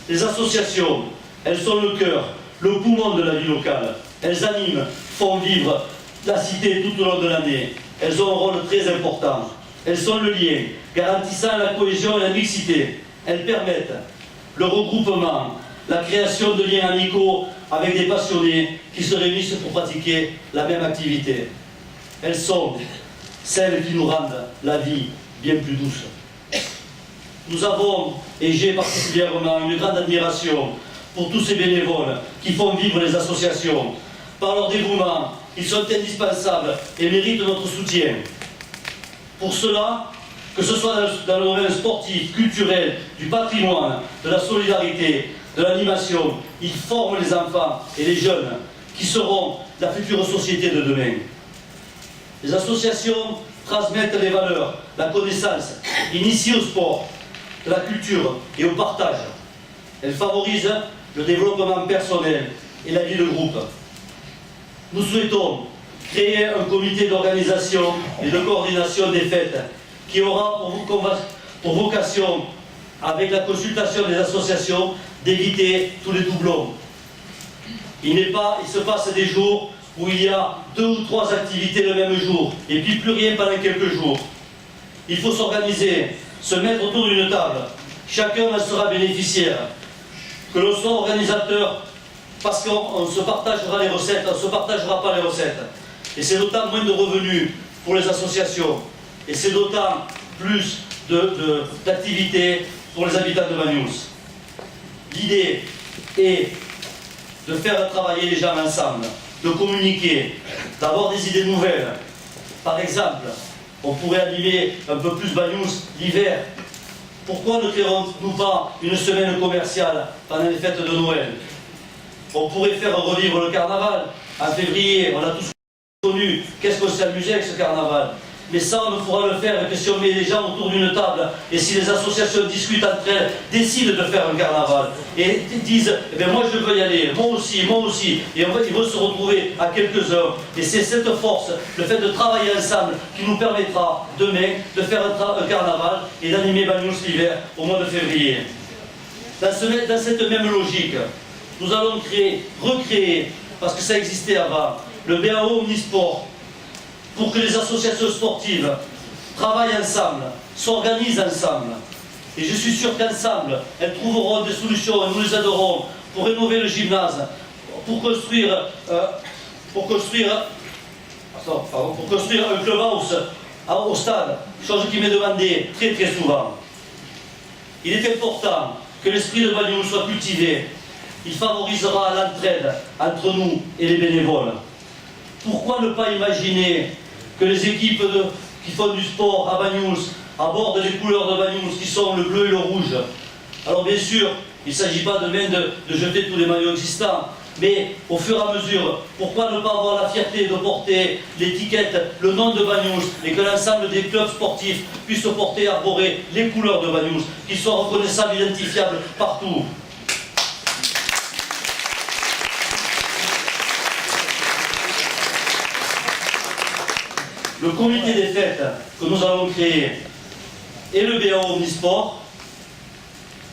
Les associations, elles sont le cœur, le poumon de la vie locale. Elles animent, font vivre la cité tout au long de l'année. Elles ont un rôle très important. Elles sont le lien, garantissant la cohésion et la mixité. Elles permettent le regroupement, la création de liens amicaux avec des passionnés qui se réunissent pour pratiquer la même activité. Elles sont celles qui nous rendent la vie bien plus douce. Nous avons, et j'ai particulièrement, une grande admiration pour tous ces bénévoles qui font vivre les associations. Par leur dévouement, ils sont indispensables et méritent notre soutien. Pour cela, que ce soit dans le domaine sportif, culturel, du patrimoine, de la solidarité, de l'animation, ils forment les enfants et les jeunes qui seront la future société de demain. Les associations transmettent les valeurs, la connaissance, initient au sport, à la culture et au partage. Elles favorisent le développement personnel et la vie de groupe. Nous souhaitons créer un comité d'organisation et de coordination des fêtes qui aura pour vocation, avec la consultation des associations, d'éviter tous les doublons. Il se passe des jours où il y a 2 ou 3 activités le même jour, et puis plus rien pendant quelques jours. Il faut s'organiser, se mettre autour d'une table. Chacun en sera bénéficiaire. Que l'on soit organisateur, parce qu'on se partagera les recettes, on ne se partagera pas les recettes. Et c'est d'autant moins de revenus pour les associations. Et c'est d'autant plus d'activités pour les habitants de Banyuls. L'idée est de faire travailler les gens ensemble, de communiquer, d'avoir des idées nouvelles. Par exemple, on pourrait animer un peu plus Banyuls l'hiver. Pourquoi ne créerons-nous pas une semaine commerciale pendant les fêtes de Noël? On pourrait faire revivre le carnaval. En février, on a tous connu. Qu'est-ce qu'on s'est amusé avec ce carnaval? Mais ça, on ne pourra le faire que si on met les gens autour d'une table et si les associations discutent entre elles, décident de faire un carnaval et disent eh bien, moi je veux y aller, moi aussi, et ils vont se retrouver à quelques-uns. Et c'est cette force, le fait de travailler ensemble, qui nous permettra demain de faire un carnaval et d'animer Banyuls l'hiver au mois de février. Dans cette même logique, nous allons recréer, parce que ça existait avant, le BAO Omnisport, pour que les associations sportives travaillent ensemble, s'organisent ensemble. Et je suis sûr qu'ensemble, elles trouveront des solutions et nous les aiderons pour rénover le gymnase, pour construire un clubhouse au stade, chose qui m'est demandée très très souvent. Il est important que l'esprit de Banyuls soit cultivé. Il favorisera l'entraide entre nous et les bénévoles. Pourquoi ne pas imaginer que les équipes qui font du sport à Banyuls abordent les couleurs de Banyuls qui sont le bleu et le rouge? Alors bien sûr, il ne s'agit pas demain de jeter tous les maillots existants, mais au fur et à mesure, pourquoi ne pas avoir la fierté de porter l'étiquette, le nom de Banyuls, et que l'ensemble des clubs sportifs puissent porter, arborer les couleurs de Banyuls, qu'ils soient reconnaissables, identifiables partout. Le comité des fêtes que nous allons créer et le BAO Omnisport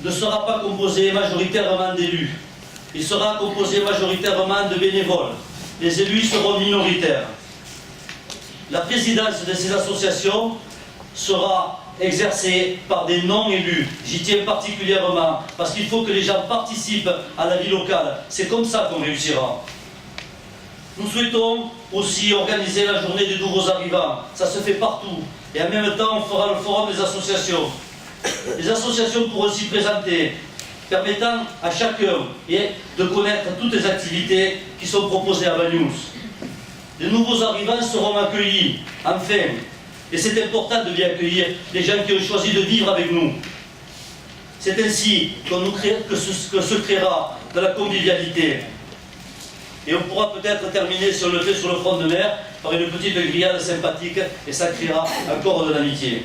ne sera pas composé majoritairement d'élus. Il sera composé majoritairement de bénévoles. Les élus seront minoritaires. La présidence de ces associations sera exercée par des non-élus. J'y tiens particulièrement parce qu'il faut que les gens participent à la vie locale. C'est comme ça qu'on réussira. Nous souhaitons aussi organiser la journée des nouveaux arrivants. Ça se fait partout. Et en même temps, on fera le forum des associations. Les associations pourront s'y présenter, permettant à chacun de connaître toutes les activités qui sont proposées à Banyuls. Les nouveaux arrivants seront accueillis, enfin. Et c'est important de bien accueillir les gens qui ont choisi de vivre avec nous. C'est ainsi que se créera de la convivialité. Et on pourra peut-être terminer, si on le fait sur le front de mer, par une petite grillade sympathique, et ça créera encore de l'amitié.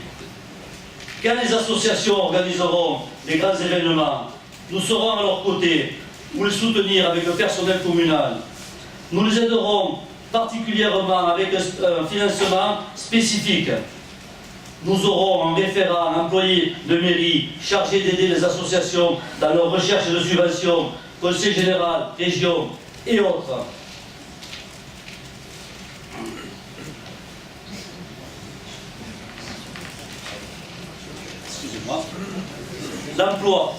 Quand les associations organiseront les grands événements, nous serons à leur côté pour les soutenir avec le personnel communal. Nous les aiderons particulièrement avec un financement spécifique. Nous aurons un référent, un employé de mairie chargé d'aider les associations dans leur recherche de subventions, conseil général, région et autres. Excusez-moi. L'emploi.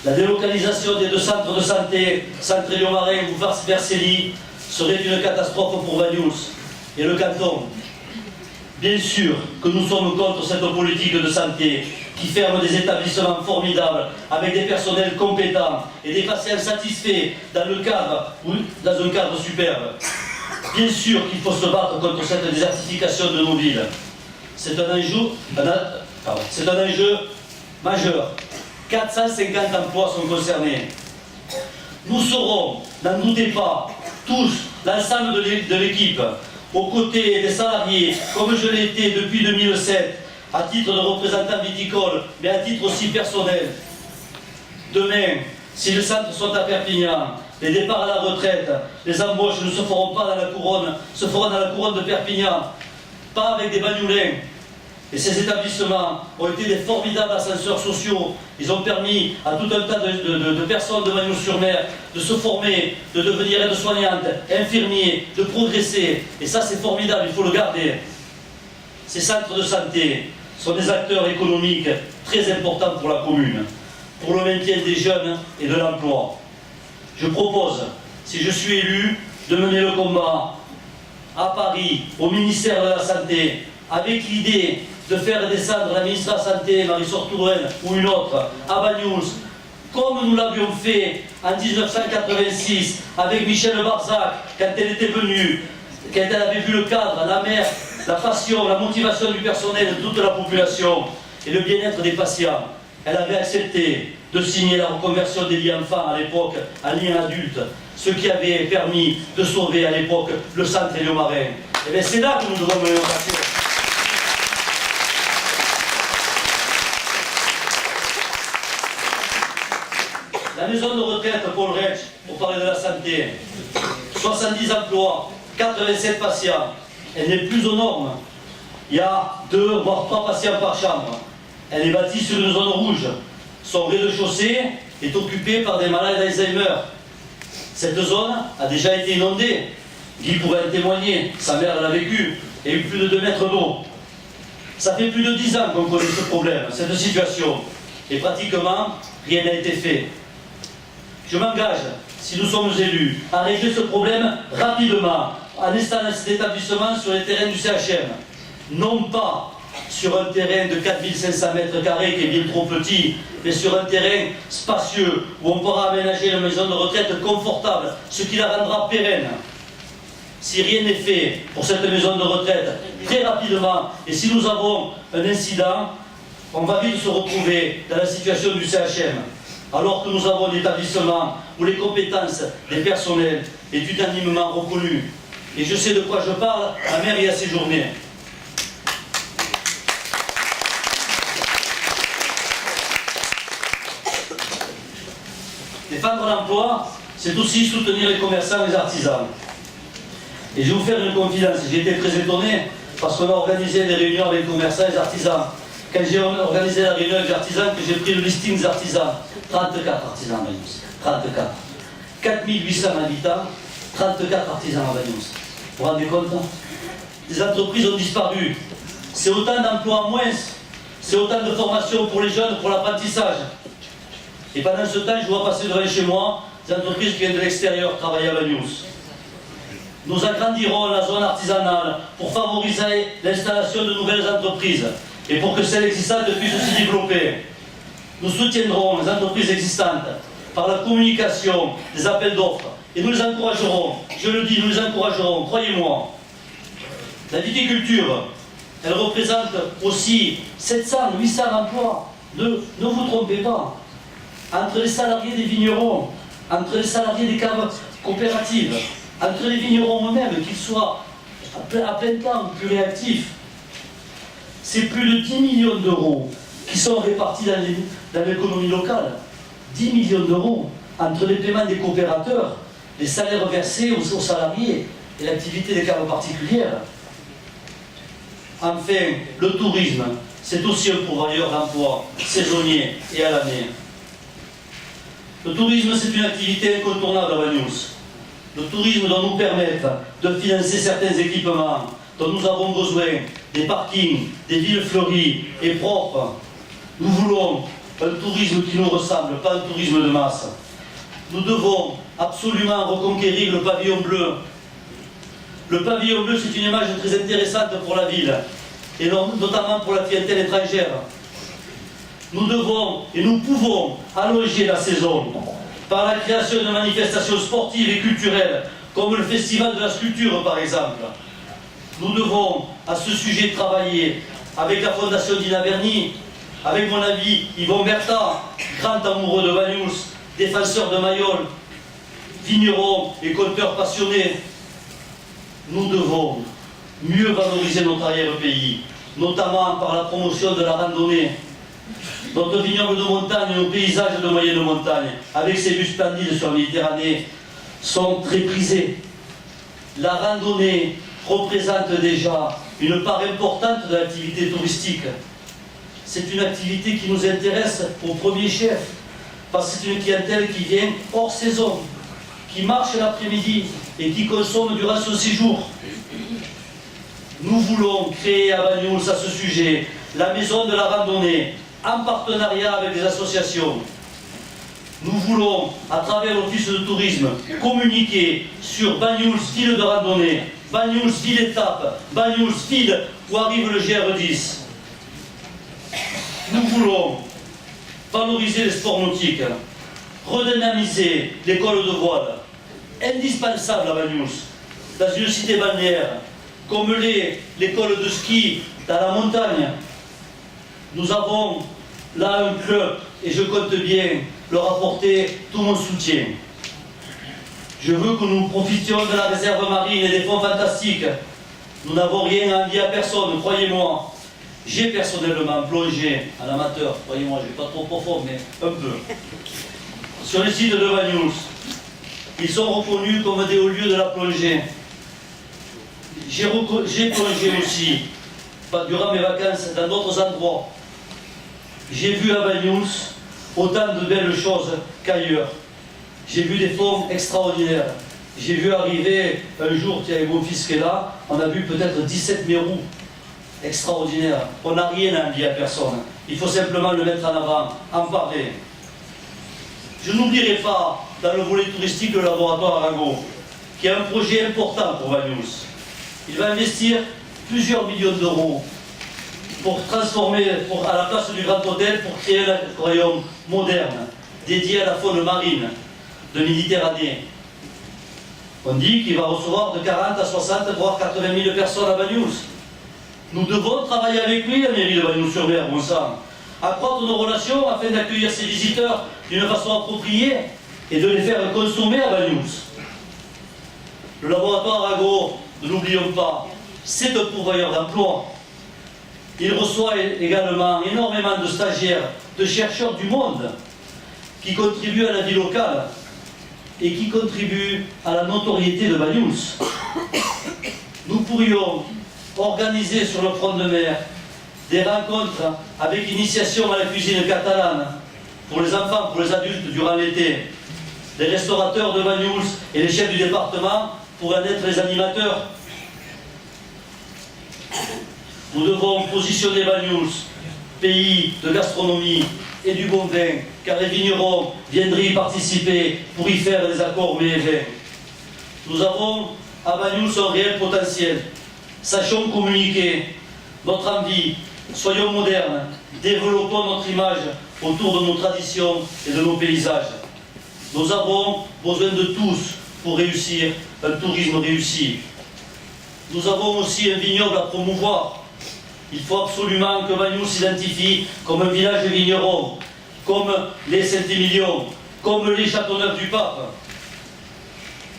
La délocalisation des 2 centres de santé, Centre-Lyon-Marin ou Vercelli, serait une catastrophe pour Banyuls et le canton. Bien sûr que nous sommes contre cette politique de santé qui ferme des établissements formidables avec des personnels compétents et des patients satisfaits dans le cadre ou dans un cadre superbe. Bien sûr qu'il faut se battre contre cette désertification de nos villes. C'est un enjeu majeur. 450 emplois sont concernés. Nous serons, n'en doutez pas, tous, l'ensemble de l'équipe, aux côtés des salariés, comme je l'ai été depuis 2007, à titre de représentant viticole, mais à titre aussi personnel. Demain, si les centres sont à Perpignan, les départs à la retraite, les embauches ne se feront pas dans la couronne, se feront dans la couronne de Perpignan, pas avec des Bagnoulins. Et ces établissements ont été des formidables ascenseurs sociaux. Ils ont permis à tout un tas de personnes de Bagnols-sur-Mer de se former, de devenir aides-soignantes, infirmiers, de progresser. Et ça, c'est formidable, il faut le garder. Ces centres de santé sont des acteurs économiques très importants pour la commune, pour le maintien des jeunes et de l'emploi. Je propose, si je suis élu, de mener le combat à Paris, au ministère de la Santé, avec l'idée de faire descendre la ministre de la Santé, Marisol Touraine, ou une autre, à Banyuls, comme nous l'avions fait en 1986 avec Michel Barzac, quand elle était venue, quand elle avait vu le cadre, la mer, la passion, la motivation du personnel de toute la population et le bien-être des patients. Elle avait accepté de signer la reconversion des lits enfants à l'époque en lien adulte, ce qui avait permis de sauver à l'époque le centre Lyon-Marin. Et bien c'est là que nous devons mener notre action. La maison de retraite Paul Rech, pour parler de la santé, 70 emplois, 87 patients, elle n'est plus aux normes. Il y a 2 voire 3 patients par chambre. Elle est bâtie sur une zone rouge. Son rez-de-chaussée est occupé par des malades d'Alzheimer. Cette zone a déjà été inondée. Guy pourrait en témoigner, sa mère l'a vécu, et eu plus de 2 mètres d'eau. Ça fait plus de 10 ans qu'on connaît ce problème, cette situation, et pratiquement rien n'a été fait. Je m'engage, si nous sommes élus, à régler ce problème rapidement, en installant cet établissement sur les terrains du CHM. Non pas sur un terrain de 4500 mètres carrés qui est bien trop petit, mais sur un terrain spacieux où on pourra aménager une maison de retraite confortable, ce qui la rendra pérenne. Si rien n'est fait pour cette maison de retraite, très rapidement, et si nous avons un incident, on va vite se retrouver dans la situation du CHM. Alors que nous avons un établissement où les compétences des personnels est unanimement reconnues. Et je sais de quoi je parle, la maire y a séjourné. Défendre l'emploi, c'est aussi soutenir les commerçants et les artisans. Et je vais vous faire une confidence, j'ai été très étonné parce qu'on a organisé des réunions avec les commerçants et les artisans. Quand j'ai organisé la réunion avec les artisans, que j'ai pris le listing des artisans, 34 artisans à Banyuls, 34. 4800 habitants, 34 artisans à Banyuls. Vous vous rendez compte? Les entreprises ont disparu. C'est autant d'emplois en moins, c'est autant de formations pour les jeunes, pour l'apprentissage. Et pendant ce temps, je vois passer devant chez moi des entreprises qui viennent de l'extérieur travailler à Banyuls. Nous agrandirons la zone artisanale pour favoriser l'installation de nouvelles entreprises et pour que celles existantes puissent se développer. Nous soutiendrons les entreprises existantes par la communication des appels d'offres et nous les encouragerons, je le dis, nous les encouragerons, croyez-moi. La viticulture, elle représente aussi 700, 800 emplois. Ne vous trompez pas. Entre les salariés des vignerons, entre les salariés des caves coopératives, entre les vignerons eux-mêmes, qu'ils soient à plein temps ou plus réactifs, c'est plus de 10 millions d'euros qui sont répartis dans l'économie locale. 10 millions d'euros entre les paiements des coopérateurs, les salaires versés aux salariés et l'activité des caves particulières. Enfin, le tourisme, c'est aussi un pourvoyeur d'emplois saisonniers et à l'année. Le tourisme, c'est une activité incontournable à Banyuls. Le tourisme doit nous permettre de financer certains équipements dont nous avons besoin, des parkings, des villes fleuries et propres. Nous voulons un tourisme qui nous ressemble, pas un tourisme de masse. Nous devons absolument reconquérir le pavillon bleu. Le pavillon bleu, c'est une image très intéressante pour la ville, et notamment pour la clientèle étrangère. Nous devons et nous pouvons allonger la saison par la création de manifestations sportives et culturelles, comme le Festival de la sculpture par exemple. Nous devons à ce sujet travailler avec la Fondation Dina Verny, avec mon ami Yvon Bertha, grand amoureux de Banyuls, défenseur de Mayol, vigneron et conteur passionné. Nous devons mieux valoriser notre arrière-pays, notamment par la promotion de la randonnée. Notre vignoble de montagne et nos paysages de moyenne montagne, avec ses vues splendides sur la Méditerranée, sont très prisés. La randonnée représente déjà une part importante de l'activité touristique. C'est une activité qui nous intéresse au premier chef, parce que c'est une clientèle qui vient hors saison, qui marche l'après-midi et qui consomme durant son séjour. Nous voulons créer à Banyuls à ce sujet la maison de la randonnée, en partenariat avec les associations. Nous voulons, à travers l'Office de tourisme, communiquer sur Banyuls ville de randonnée, Banyuls ville étape, Banyuls ville où arrive le GR10. Nous voulons valoriser les sports nautiques, redynamiser l'école de voile, indispensable à Banyuls, dans une cité balnéaire, comme l'école de ski dans la montagne. Nous avons là un club et je compte bien leur apporter tout mon soutien. Je veux que nous profitions de la réserve marine et des fonds fantastiques. Nous n'avons rien à envier à personne, croyez-moi. J'ai personnellement plongé en amateur, croyez-moi, je ne vais pas trop profond, mais un peu. Sur les sites de Banyuls, ils sont reconnus comme des hauts lieux de la plongée. J'ai plongé aussi, durant mes vacances, dans d'autres endroits. J'ai vu à Banyuls autant de belles choses qu'ailleurs. J'ai vu des fonds extraordinaires. J'ai vu arriver un jour, il y avait mon fils qui est là, on a vu peut-être 17 mérous extraordinaires. On n'a rien à envier à personne. Il faut simplement le mettre en avant, en parler. Je n'oublierai pas, dans le volet touristique, le laboratoire Arago, qui est un projet important pour Banyuls. Il va investir plusieurs millions d'euros pour transformer, à la place du Grand Hôtel, pour créer un aquarium moderne, dédié à la faune marine de Méditerranée. On dit qu'il va recevoir de 40 à 60, voire 80 000 personnes à Banyuls. Nous devons travailler avec lui, la mairie de Banyuls-sur-Mer, bon sang, accroître nos relations afin d'accueillir ces visiteurs d'une façon appropriée et de les faire consommer à Banyuls. Le laboratoire Arago, ne l'oublions pas, c'est un pourvoyeur d'emploi. Il reçoit également énormément de stagiaires, de chercheurs du monde qui contribuent à la vie locale et qui contribuent à la notoriété de Banyuls. Nous pourrions organiser sur le front de mer des rencontres avec initiation à la cuisine catalane pour les enfants, pour les adultes durant l'été. Les restaurateurs de Banyuls et les chefs du département pourraient en être les animateurs. Nous devons positionner Banyuls, pays de gastronomie et du bon vin, car les vignerons viendraient y participer pour y faire des accords mets et vins. Nous avons à Banyuls un réel potentiel. Sachons communiquer notre envie, soyons modernes, développons notre image autour de nos traditions et de nos paysages. Nous avons besoin de tous pour réussir un tourisme réussi. Nous avons aussi un vignoble à promouvoir. Il faut absolument que Banyuls s'identifie comme un village vigneron, comme les Saint-Émilion, comme les Châteauneuf-du-Pape.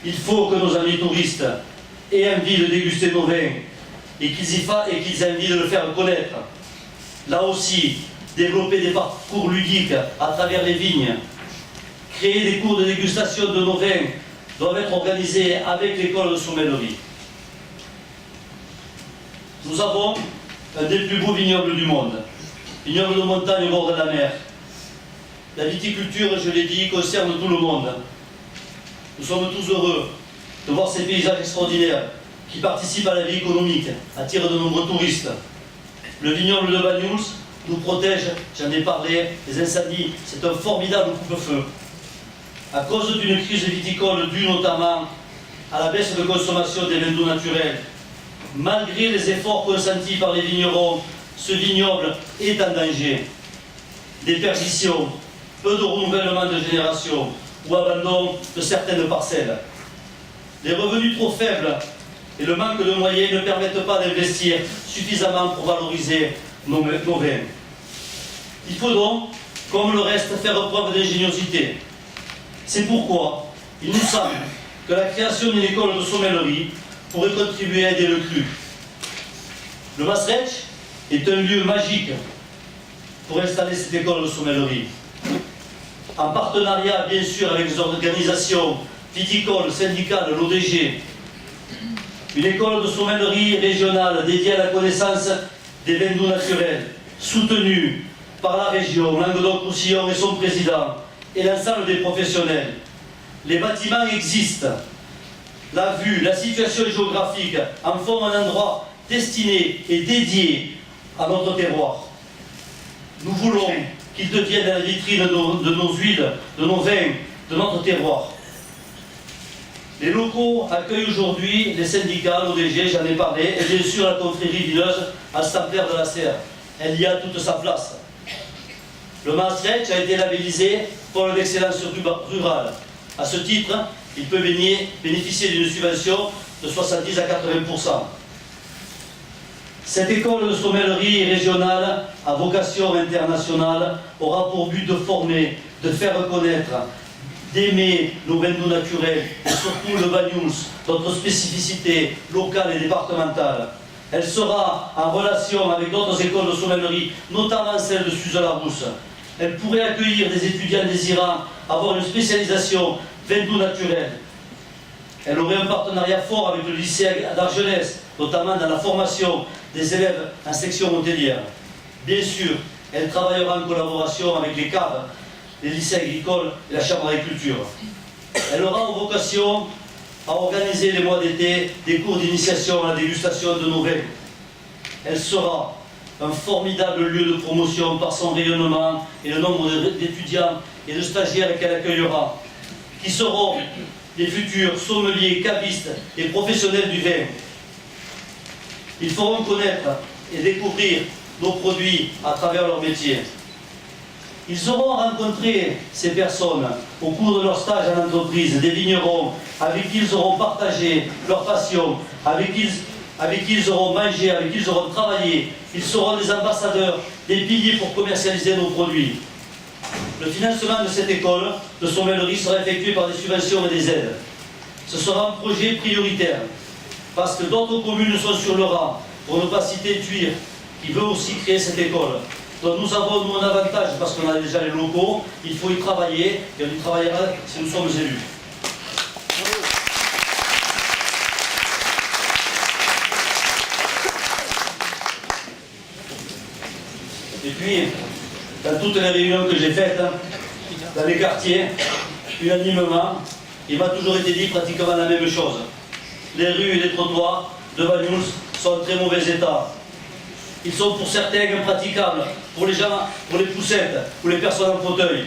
Il faut que nos amis touristes aient envie de déguster nos vins et qu'ils aient envie de le faire connaître. Là aussi, développer des parcours ludiques à travers les vignes, créer des cours de dégustation de nos vins doivent être organisés avec l'école de sommellerie. Nous avons un des plus beaux vignobles du monde, vignoble de montagne au bord de la mer. La viticulture, je l'ai dit, concerne tout le monde. Nous sommes tous heureux de voir ces paysages extraordinaires qui participent à la vie économique, attirent de nombreux touristes. Le vignoble de Banyuls nous protège, j'en ai parlé, les incendies, c'est un formidable coupe-feu. À cause d'une crise viticole due notamment à la baisse de consommation des vins doux naturels, malgré les efforts consentis par les vignerons, ce vignoble est en danger. Déperdition, peu de renouvellement de génération ou abandon de certaines parcelles. Les revenus trop faibles et le manque de moyens ne permettent pas d'investir suffisamment pour valoriser nos vins. Il faut donc, comme le reste, faire preuve d'ingéniosité. C'est pourquoi il nous semble que la création d'une école de sommellerie pourrait contribuer à aider le cru. Le Maastricht est un lieu magique pour installer cette école de sommellerie. En partenariat, bien sûr, avec les organisations viticoles, syndicales, l'ODG, une école de sommellerie régionale dédiée à la connaissance des vins doux naturels, soutenue par la région, Languedoc-Roussillon et son président, et l'ensemble des professionnels. Les bâtiments existent. La vue, la situation géographique en font un endroit destiné et dédié à notre terroir. Nous voulons qu'il devienne la vitrine de nos huiles, de nos vins, de notre terroir. Les locaux accueillent aujourd'hui les syndicats, l'ODG, j'en ai parlé, et bien sûr la confrérie vineuse à Saint-Pierre de la Serre. Elle y a toute sa place. Le Maastricht a été labellisé pôle d'excellence rurale. À ce titre, il peut bénéficier d'une subvention de 70 à 80%. Cette école de sommellerie régionale à vocation internationale aura pour but de former, de faire connaître, d'aimer nos vins doux naturels et surtout le Banyuls, notre spécificité locale et départementale. Elle sera en relation avec d'autres écoles de sommellerie, notamment celle de Suze-la-Rousse. Elle pourrait accueillir des étudiants désirant avoir une spécialisation vins doux naturels. Elle aurait un partenariat fort avec le lycée d'Argelès, notamment dans la formation des élèves en section hôtelière. Bien sûr, elle travaillera en collaboration avec les caves, les lycées agricoles et la chambre d'agriculture. Elle aura vocation à organiser les mois d'été des cours d'initiation à la dégustation de nos vins. Elle sera un formidable lieu de promotion par son rayonnement et le nombre d'étudiants et de stagiaires qu'elle accueillera, qui seront les futurs sommeliers, cavistes et professionnels du vin. Ils feront connaître et découvrir nos produits à travers leur métier. Ils auront rencontré ces personnes au cours de leur stage en entreprise, des vignerons avec qui ils auront partagé leur passion, avec qui ils auront mangé, avec qui ils auront travaillé. Ils seront des ambassadeurs, des piliers pour commercialiser nos produits. Le financement de cette école de sommellerie sera effectué par des subventions et des aides. Ce sera un projet prioritaire, parce que d'autres communes sont sur le rang, pour ne pas citer Thuir, qui veut aussi créer cette école. Donc nous avons nous un avantage, parce qu'on a déjà les locaux, il faut y travailler, et on y travaillera si nous sommes élus. Et puis, dans toutes les réunions que j'ai faites, dans les quartiers, unanimement, il m'a toujours été dit pratiquement la même chose. Les rues et les trottoirs de Banyuls sont en très mauvais état. Ils sont pour certains impraticables, pour les gens, pour les poussettes, pour les personnes en fauteuil.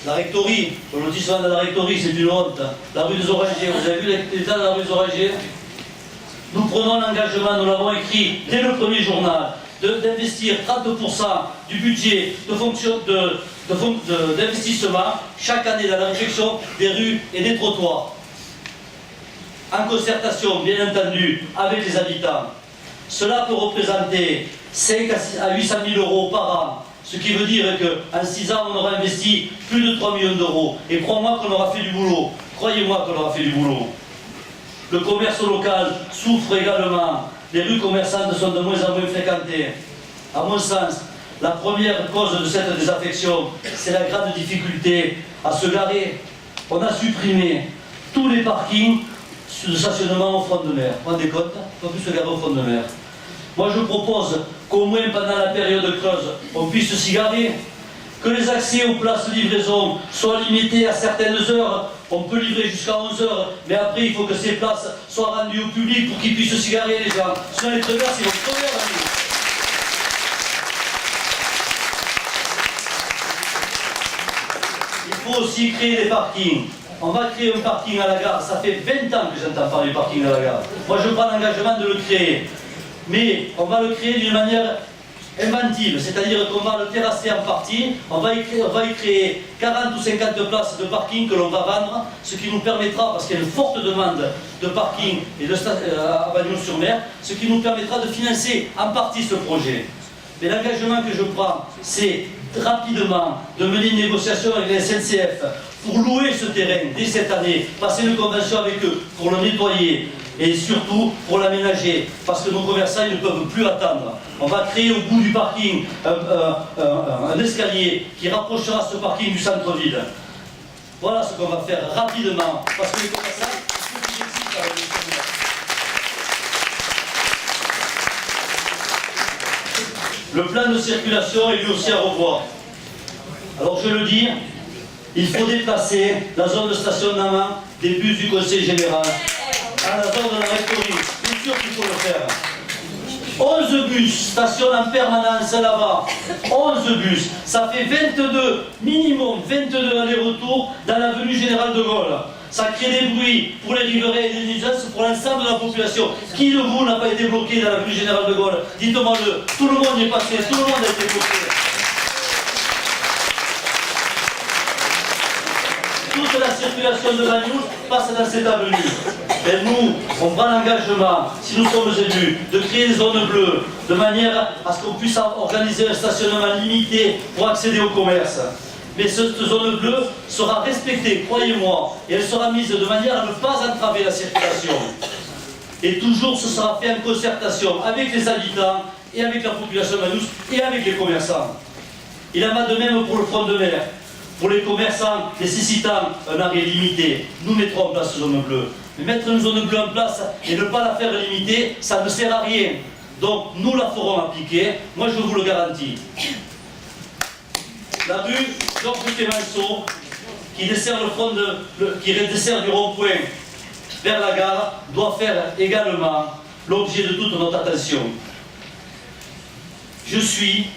La rectorie, le lotissement de la rectorie, c'est une honte. La rue des Orangers, vous avez vu l'état de la rue des Orangers? Nous prenons l'engagement, nous l'avons écrit dès le premier journal, d'investir 30% du budget d'investissement chaque année dans la réfection des rues et des trottoirs. En concertation, bien entendu, avec les habitants. Cela peut représenter 5 à 800 000 euros par an, ce qui veut dire qu'en 6 ans, on aura investi plus de 3 millions d'euros. Et crois-moi qu'on aura fait du boulot. Croyez-moi qu'on aura fait du boulot. Le commerce local souffre également. Les rues commerçantes sont de moins en moins fréquentées. À mon sens, la première cause de cette désaffection, c'est la grande difficulté à se garer. On a supprimé tous les parkings de stationnement au front de mer. Vous vous rendez compte? On ne peut plus se garer au front de mer. Moi je propose qu'au moins pendant la période creuse, on puisse s'y garer, que les accès aux places de livraison soient limités à certaines heures. On peut livrer jusqu'à 11 heures, mais après il faut que ces places soient rendues au public pour qu'ils puissent s'y garer les gens. Sinon les traverses, ils vont crever à la nuit. aussi créer des parkings. On va créer un parking à la gare. Ça fait 20 ans que j'entends parler du parking à la gare. Moi, je prends l'engagement de le créer. Mais on va le créer d'une manière inventive, c'est-à-dire qu'on va le terrasser en partie, on va y créer 40 ou 50 places de parking que l'on va vendre, ce qui nous permettra, parce qu'il y a une forte demande de parking et à Bagnols-sur-Mer, ce qui nous permettra de financer en partie ce projet. Mais l'engagement que je prends, c'est rapidement de mener une négociation avec la SNCF pour louer ce terrain dès cette année, passer une convention avec eux pour le nettoyer, et surtout pour l'aménager, parce que nos commerçants ils ne peuvent plus attendre. On va créer au bout du parking un escalier qui rapprochera ce parking du centre-ville. Voilà ce qu'on va faire rapidement, parce que les commerçants, il faut qu'ils existent avec les commerçants. Le plan de circulation est lui aussi à revoir. Alors je le dis, il faut déplacer la zone de stationnement des bus du Conseil Général à la zone de la rectorie. Bien sûr qu'il faut le faire. 11 bus stationnent en permanence là-bas. 11 bus. Ça fait 22, minimum 22 allers-retours dans l'avenue Général de Gaulle. Ça crée des bruits pour les riverains et des nuisances pour l'ensemble de la population. Qui de vous n'a pas été bloqué dans l'avenue Général de Gaulle? Dites-moi-le. Tout le monde y est passé, tout le monde a été bloqué. Toute la circulation de Bagnols passe dans cette avenue. Et nous, on prend l'engagement, si nous sommes élus, de créer des zones bleues, de manière à ce qu'on puisse organiser un stationnement limité pour accéder au commerce. Mais cette zone bleue sera respectée, croyez-moi, et elle sera mise de manière à ne pas entraver la circulation. Et toujours, ce sera fait en concertation avec les habitants, et avec la population Bagnols, et avec les commerçants. Il en va de même pour le front de mer. Pour les commerçants nécessitant un arrêt limité, nous mettrons en place cette zone bleue. Mais mettre une zone bleue en place et ne pas la faire limiter, ça ne sert à rien. Donc nous la ferons appliquer, moi je vous le garantis. La rue Georges Clemenceau, qui dessert qui dessert du rond-point vers la gare, doit faire également l'objet de toute notre attention. Je suis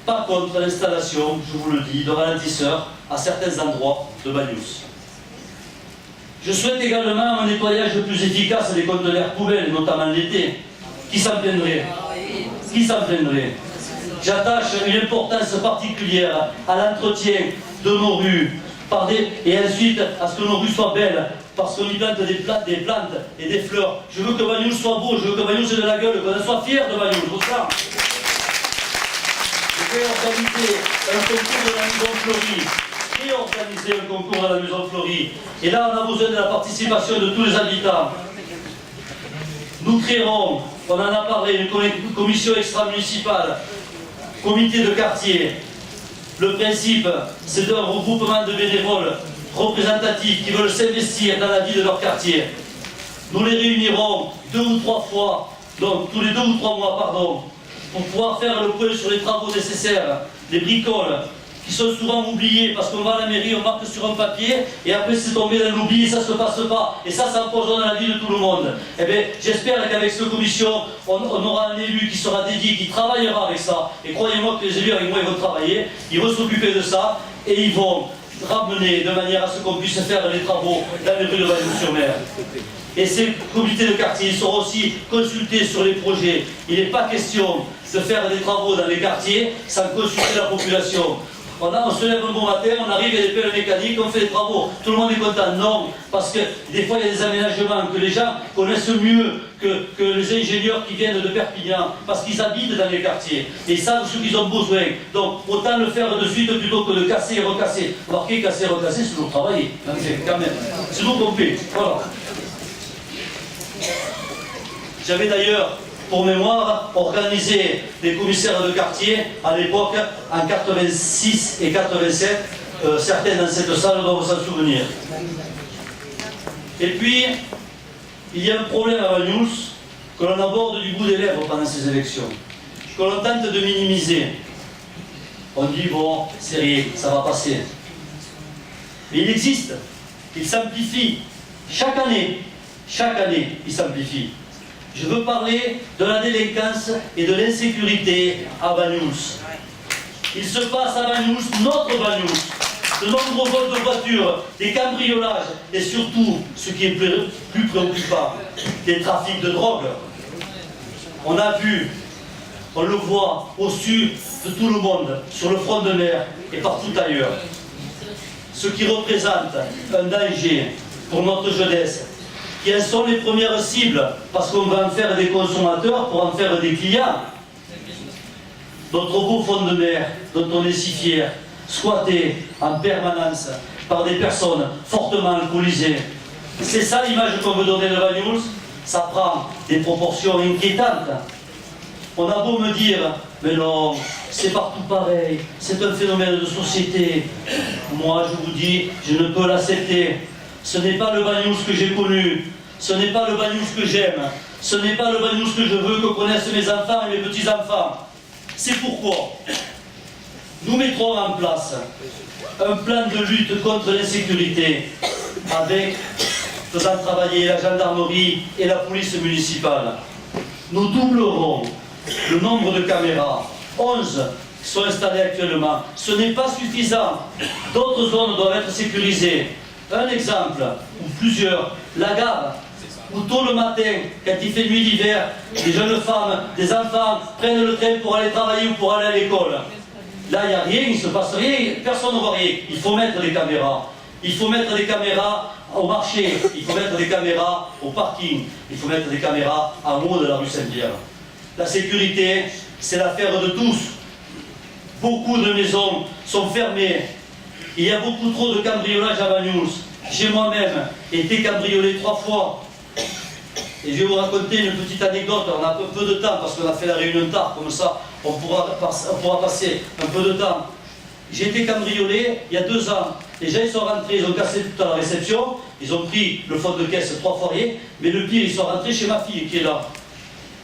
pas contre l'installation, je vous le dis, de ralentisseurs à certains endroits de Bagnols. Je souhaite également un nettoyage plus efficace des conteneurs poubelles, notamment l'été. Qui s'en plaindrait? Qui s'en plaindrait? J'attache une importance particulière à l'entretien de nos rues, et ensuite à ce que nos rues soient belles, parce qu'on y plante des plantes et des fleurs. Je veux que Bagnols soit beau, je veux que Bagnols ait de la gueule, qu'on soit fier de Bagnols, pour ça. Je vais organiser un concours de la Maison Fleurie. Organiser un concours à la Maison Fleurie. Et là, on a besoin de la participation de tous les habitants. Nous créerons, on en a parlé, une commission extra-municipale, comité de quartier. Le principe, c'est un regroupement de bénévoles représentatifs qui veulent s'investir dans la vie de leur quartier. Nous les réunirons 2 ou 3 fois, donc tous les 2 ou 3 mois, pardon, pour pouvoir faire le point sur les travaux nécessaires, les bricoles, qui sont souvent oubliés parce qu'on va à la mairie, on marque sur un papier et après c'est tombé dans l'oubli et ça ne se passe pas. Et ça empoisonne la vie de tout le monde. Eh bien, j'espère qu'avec cette commission, on aura un élu qui sera dédié, qui travaillera avec ça. Et croyez-moi que les élus avec moi, ils vont travailler, ils vont s'occuper de ça et ils vont ramener de manière à ce qu'on puisse faire les travaux dans les rues de Bagnols-sur-Mer. Et ces comités de quartier, ils seront aussi consultés sur les projets. Il n'est pas question de faire des travaux dans les quartiers sans consulter la population. On se lève un bon matin, on arrive, il y a des pelles mécaniques, on fait des travaux, tout le monde est content. Non, parce que des fois il y a des aménagements que les gens connaissent mieux que les ingénieurs qui viennent de Perpignan, parce qu'ils habitent dans les quartiers et ils savent ce qu'ils ont besoin. Donc autant le faire de suite plutôt que de casser et recasser. Marquer, casser et recasser, c'est toujours travailler, quand même. C'est nous qu'on fait. Voilà. J'avais d'ailleurs, pour mémoire, organisé des commissaires de quartier à l'époque, en 86 et 87, certains dans cette salle doivent s'en souvenir. Et puis, il y a un problème à Bagnols que l'on aborde du bout des lèvres pendant ces élections, que l'on tente de minimiser. On dit, bon, c'est rien, ça va passer. Mais il existe, il s'amplifie. Chaque année, il s'amplifie. Je veux parler de la délinquance et de l'insécurité à Bagnols. Il se passe à Bagnols, notre Bagnols, de nombreux vols de voitures, des cambriolages et surtout, ce qui est plus préoccupant, des trafics de drogue. On a vu, on le voit au sud de tout le monde, sur le front de mer et partout ailleurs. Ce qui représente un danger pour notre jeunesse, qui en sont les premières cibles, parce qu'on va en faire des consommateurs pour en faire des clients. Notre beau fond de mer, dont on est si fier, squatté en permanence par des personnes fortement alcoolisées. C'est ça l'image qu'on veut donner de Banyuls. Ça prend des proportions inquiétantes. On a beau me dire, mais non, c'est partout pareil, c'est un phénomène de société. Moi, je vous dis, je ne peux l'accepter. Ce n'est pas le Banyuls que j'ai connu, ce n'est pas le Banyuls que j'aime, ce n'est pas le Banyuls que je veux que connaissent mes enfants et mes petits-enfants. C'est pourquoi nous mettrons en place un plan de lutte contre l'insécurité avec, faisant travailler la gendarmerie et la police municipale. Nous doublerons le nombre de caméras, 11 sont installées actuellement. Ce n'est pas suffisant. D'autres zones doivent être sécurisées. Un exemple, ou plusieurs, la gare, où tôt le matin, quand il fait nuit d'hiver, des jeunes femmes, des enfants prennent le train pour aller travailler ou pour aller à l'école. Là, il n'y a rien, il ne se passe rien, personne ne voit rien. Il faut mettre des caméras. Il faut mettre des caméras au marché, il faut mettre des caméras au parking, il faut mettre des caméras en haut de la rue Saint-Pierre. La sécurité, c'est l'affaire de tous. Beaucoup de maisons sont fermées. Il y a beaucoup trop de cambriolage à Banyuls. J'ai moi-même été cambriolé 3 fois. Et je vais vous raconter une petite anecdote. On a un peu de temps parce qu'on a fait la réunion tard, comme ça on pourra passer un peu de temps. J'ai été cambriolé il y a 2 ans. Les gens ils sont rentrés, ils ont cassé tout à la réception, ils ont pris le fond de caisse 3 fois rien, mais le pire, ils sont rentrés chez ma fille qui est là.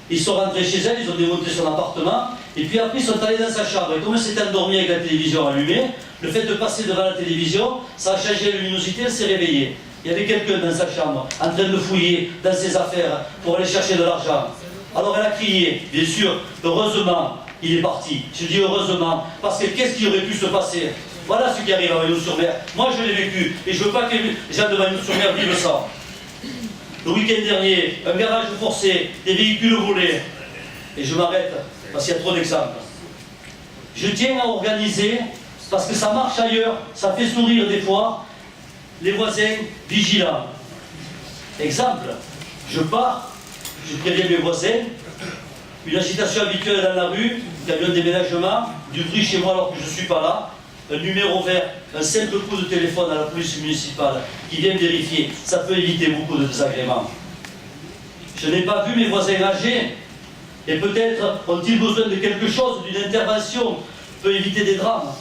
Ils sont rentrés chez elle, ils ont démonté son appartement, et puis après ils sont allés dans sa chambre. Et comme elle s'était endormie avec la télévision allumée, le fait de passer devant la télévision, ça a changé la luminosité, elle s'est réveillée. Il y avait quelqu'un dans sa chambre, en train de fouiller dans ses affaires pour aller chercher de l'argent. Alors elle a crié, bien sûr, heureusement, il est parti. Je dis heureusement, parce que qu'est-ce qui aurait pu se passer? Voilà ce qui arrive à Banyuls-sur-Mer. Moi je l'ai vécu, et je ne veux pas que les gens de Banyuls-sur-Mer vivent ça. Le week-end dernier, un garage forcé, des véhicules volés. Et je m'arrête, parce qu'il y a trop d'exemples. Je tiens à organiser, parce que ça marche ailleurs, ça fait sourire des fois, les voisins vigilants. Exemple, je pars, je préviens mes voisins, une agitation habituelle dans la rue, camion de déménagement, du bruit chez moi alors que je ne suis pas là, un numéro vert, un simple coup de téléphone à la police municipale qui vient vérifier, ça peut éviter beaucoup de désagréments. Je n'ai pas vu mes voisins âgés, et peut-être ont-ils besoin de quelque chose, d'une intervention, peut éviter des drames.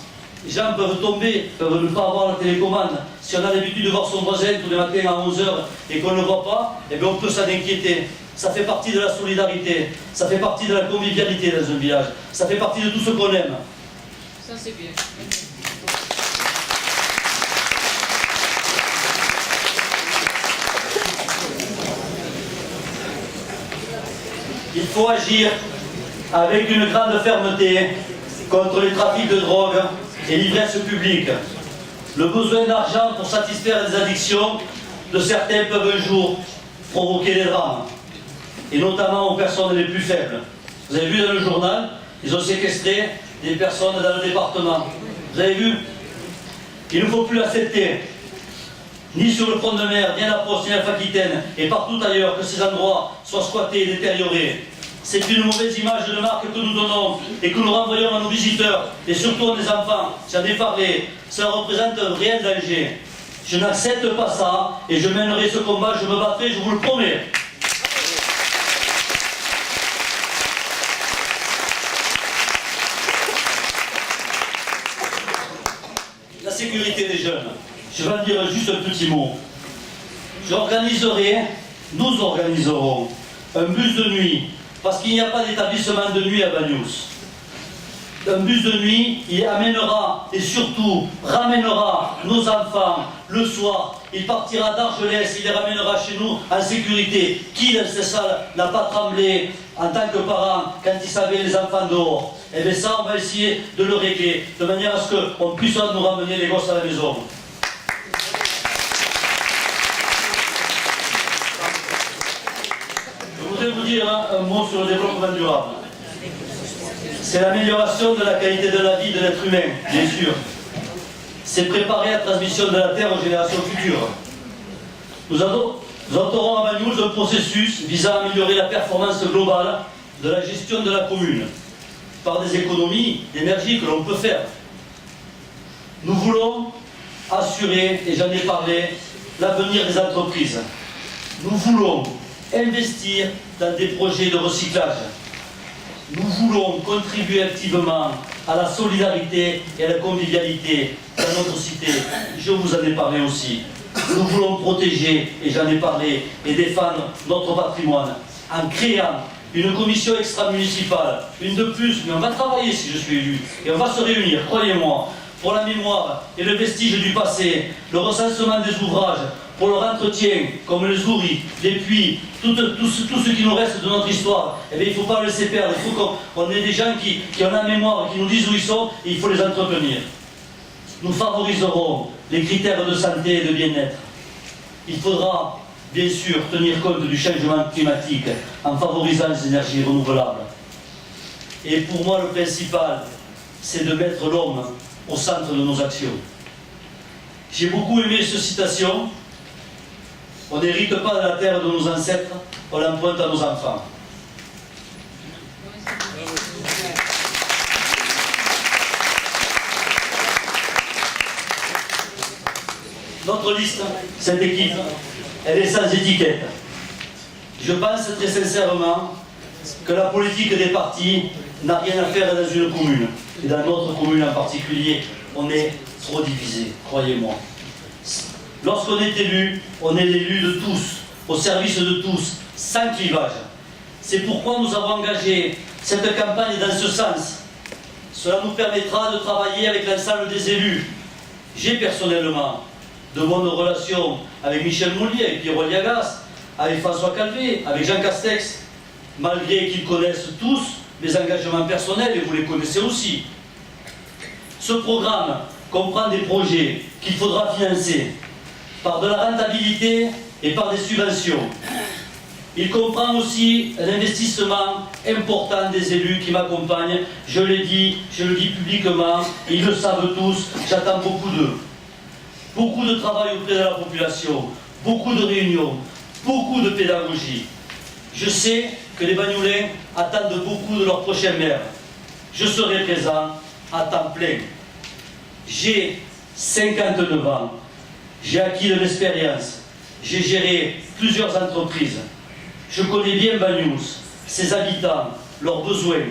Les gens peuvent tomber, peuvent ne pas avoir la télécommande. Si on a l'habitude de voir son voisin tous les matins à 11h et qu'on ne le voit pas, eh bien on peut s'en inquiéter. Ça fait partie de la solidarité, ça fait partie de la convivialité dans un village, ça fait partie de tout ce qu'on aime. Ça c'est bien. Il faut agir avec une grande fermeté contre les trafics de drogue et l'ivresse publique. Le besoin d'argent pour satisfaire les addictions de certains peuvent un jour provoquer des drames, et notamment aux personnes les plus faibles. Vous avez vu dans le journal, ils ont séquestré des personnes dans le département. Vous avez vu? Il ne faut plus l'accepter, ni sur le front de mer, ni à la Poste, ni à l'Aquitaine, et partout ailleurs, que ces endroits soient squattés et détériorés. C'est une mauvaise image de marque que nous donnons et que nous renvoyons à nos visiteurs, et surtout à nos enfants. J'en ai parlé, ça représente un réel danger. Je n'accepte pas ça, et je mènerai ce combat, je me battrai, je vous le promets. La sécurité des jeunes. Je vais en dire juste un petit mot. Nous organiserons un bus de nuit, parce qu'il n'y a pas d'établissement de nuit à Banyuls. un bus de nuit, il amènera et surtout ramènera nos enfants le soir. Il partira d'Argelès, il les ramènera chez nous en sécurité. Qui dans ces salles n'a pas tremblé en tant que parent quand il savait les enfants dehors? Et bien ça, on va essayer de le régler de manière à ce qu'on puisse nous ramener les gosses à la maison. Je voudrais vous dire un mot sur le développement durable. C'est l'amélioration de la qualité de la vie de l'être humain, bien sûr. C'est préparer la transmission de la terre aux générations futures. Nous enterons à Banyuls un processus visant à améliorer la performance globale de la gestion de la commune par des économies d'énergie que l'on peut faire. Nous voulons assurer, et j'en ai parlé, l'avenir des entreprises. Nous voulons investir dans des projets de recyclage. Nous voulons contribuer activement à la solidarité et à la convivialité dans notre cité. Je vous en ai parlé aussi. Nous voulons protéger, et j'en ai parlé, et défendre notre patrimoine en créant une commission extra-municipale, une de plus, mais on va travailler si je suis élu, et on va se réunir, croyez-moi, pour la mémoire et le vestige du passé, le recensement des ouvrages, pour leur entretien, comme les ouris, les puits, tout ce qui nous reste de notre histoire. Eh bien, il ne faut pas le laisser perdre, il faut qu'on ait des gens qui ont la mémoire, qui nous disent où ils sont, et il faut les entretenir. Nous favoriserons les critères de santé et de bien-être. Il faudra, bien sûr, tenir compte du changement climatique en favorisant les énergies renouvelables. Et pour moi, le principal, c'est de mettre l'homme au centre de nos actions. J'ai beaucoup aimé cette citation. On n'hérite pas de la terre de nos ancêtres, on l'emprunte à nos enfants. Notre liste, cette équipe, elle est sans étiquette. Je pense très sincèrement que la politique des partis n'a rien à faire dans une commune. Et dans notre commune en particulier, on est trop divisé, croyez-moi. Lorsqu'on est élu, on est l'élu de tous, au service de tous, sans clivage. C'est pourquoi nous avons engagé cette campagne dans ce sens. Cela nous permettra de travailler avec l'ensemble des élus. J'ai personnellement de bonnes relations avec Michel Mollier, avec Pierre Liagas, avec François Calvet, avec Jean Castex, malgré qu'ils connaissent tous mes engagements personnels, et vous les connaissez aussi. Ce programme comprend des projets qu'il faudra financer par de la rentabilité et par des subventions. Il comprend aussi un investissement important des élus qui m'accompagnent. Je l'ai dit, je le dis publiquement, ils le savent tous, j'attends beaucoup d'eux. Beaucoup de travail auprès de la population, beaucoup de réunions, beaucoup de pédagogie. Je sais que les Bagnoulins attendent beaucoup de leur prochain maire. Je serai présent à temps plein. J'ai 59 ans. J'ai acquis de l'expérience. J'ai géré plusieurs entreprises. Je connais bien Banyuls, ses habitants, leurs besoins.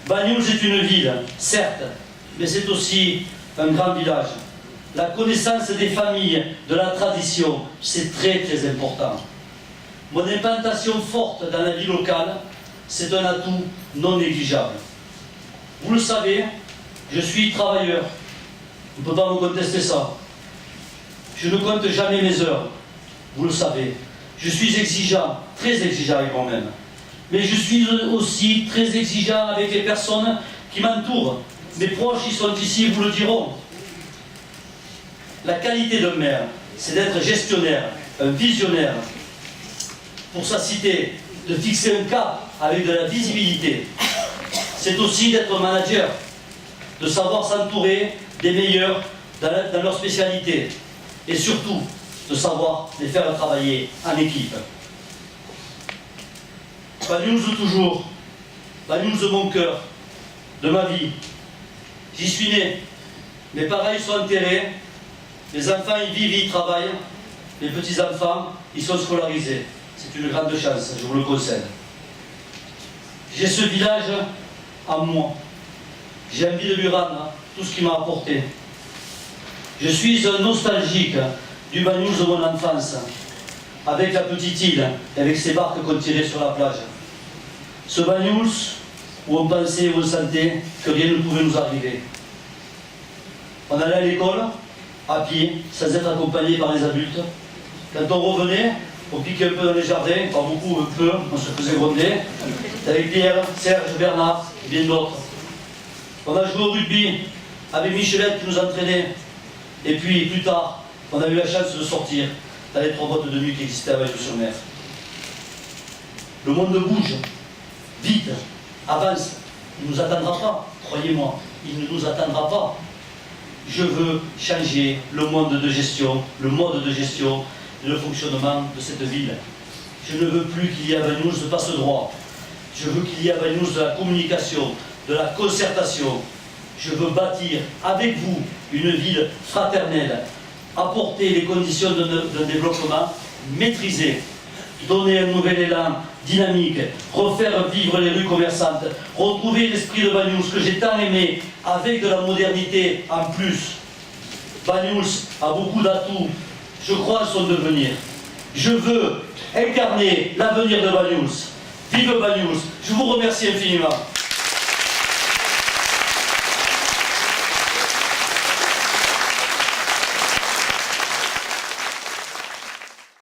Banyuls est une ville, certes, mais c'est aussi un grand village. La connaissance des familles, de la tradition, c'est très très important. Mon implantation forte dans la vie locale, c'est un atout non négligeable. Vous le savez, je suis travailleur. On ne peut pas me contester ça. Je ne compte jamais mes heures. Vous le savez. Je suis exigeant, très exigeant avec moi-même. Mais je suis aussi très exigeant avec les personnes qui m'entourent. Mes proches, ils sont ici, vous le diront. La qualité d'un maire, c'est d'être gestionnaire, un visionnaire. Pour sa cité, de fixer un cap avec de la visibilité. C'est aussi d'être manager, de savoir s'entourer des meilleurs dans leur spécialité. Et surtout, de savoir les faire travailler en équipe. Banyuls toujours, Banyuls de mon cœur, de ma vie. J'y suis né, mes parents ils sont enterrés, les enfants ils vivent, ils travaillent, les petits-enfants ils sont scolarisés. C'est une grande chance, je vous le concède. J'ai ce village en moi. J'ai envie de lui rendre tout ce qu'il m'a apporté. Je suis un nostalgique du Banyuls de mon enfance, avec la petite île et avec ses barques qu'on tirait sur la plage. Ce Banyuls, où on pensait et on sentait que rien ne pouvait nous arriver. On allait à l'école, à pied, sans être accompagné par les adultes. Quand on revenait, on piquait un peu dans les jardins, pas beaucoup, un peu, on se faisait gronder, avec Pierre, Serge, Bernard et bien d'autres. On a joué au rugby avec Michelette qui nous entraînait. Et puis, plus tard, on a eu la chance de sortir dans les 3 boîtes de nuit qui existaient à Vallée-sur-Mer. Le monde bouge, vite, avance. Il ne nous attendra pas, croyez-moi, il ne nous attendra pas. Je veux changer le monde de gestion, le mode de gestion et le fonctionnement de cette ville. Je ne veux plus qu'il y ait à Banyuls de passe-droit. Je veux qu'il y ait à Banyuls de la communication, de la concertation. Je veux bâtir avec vous une ville fraternelle, apporter les conditions d'un développement maîtrisé, donner un nouvel élan dynamique, refaire vivre les rues commerçantes, retrouver l'esprit de Banyuls que j'ai tant aimé, avec de la modernité en plus. Banyuls a beaucoup d'atouts, je crois à son devenir. Je veux incarner l'avenir de Banyuls. Vive Banyuls, je vous remercie infiniment.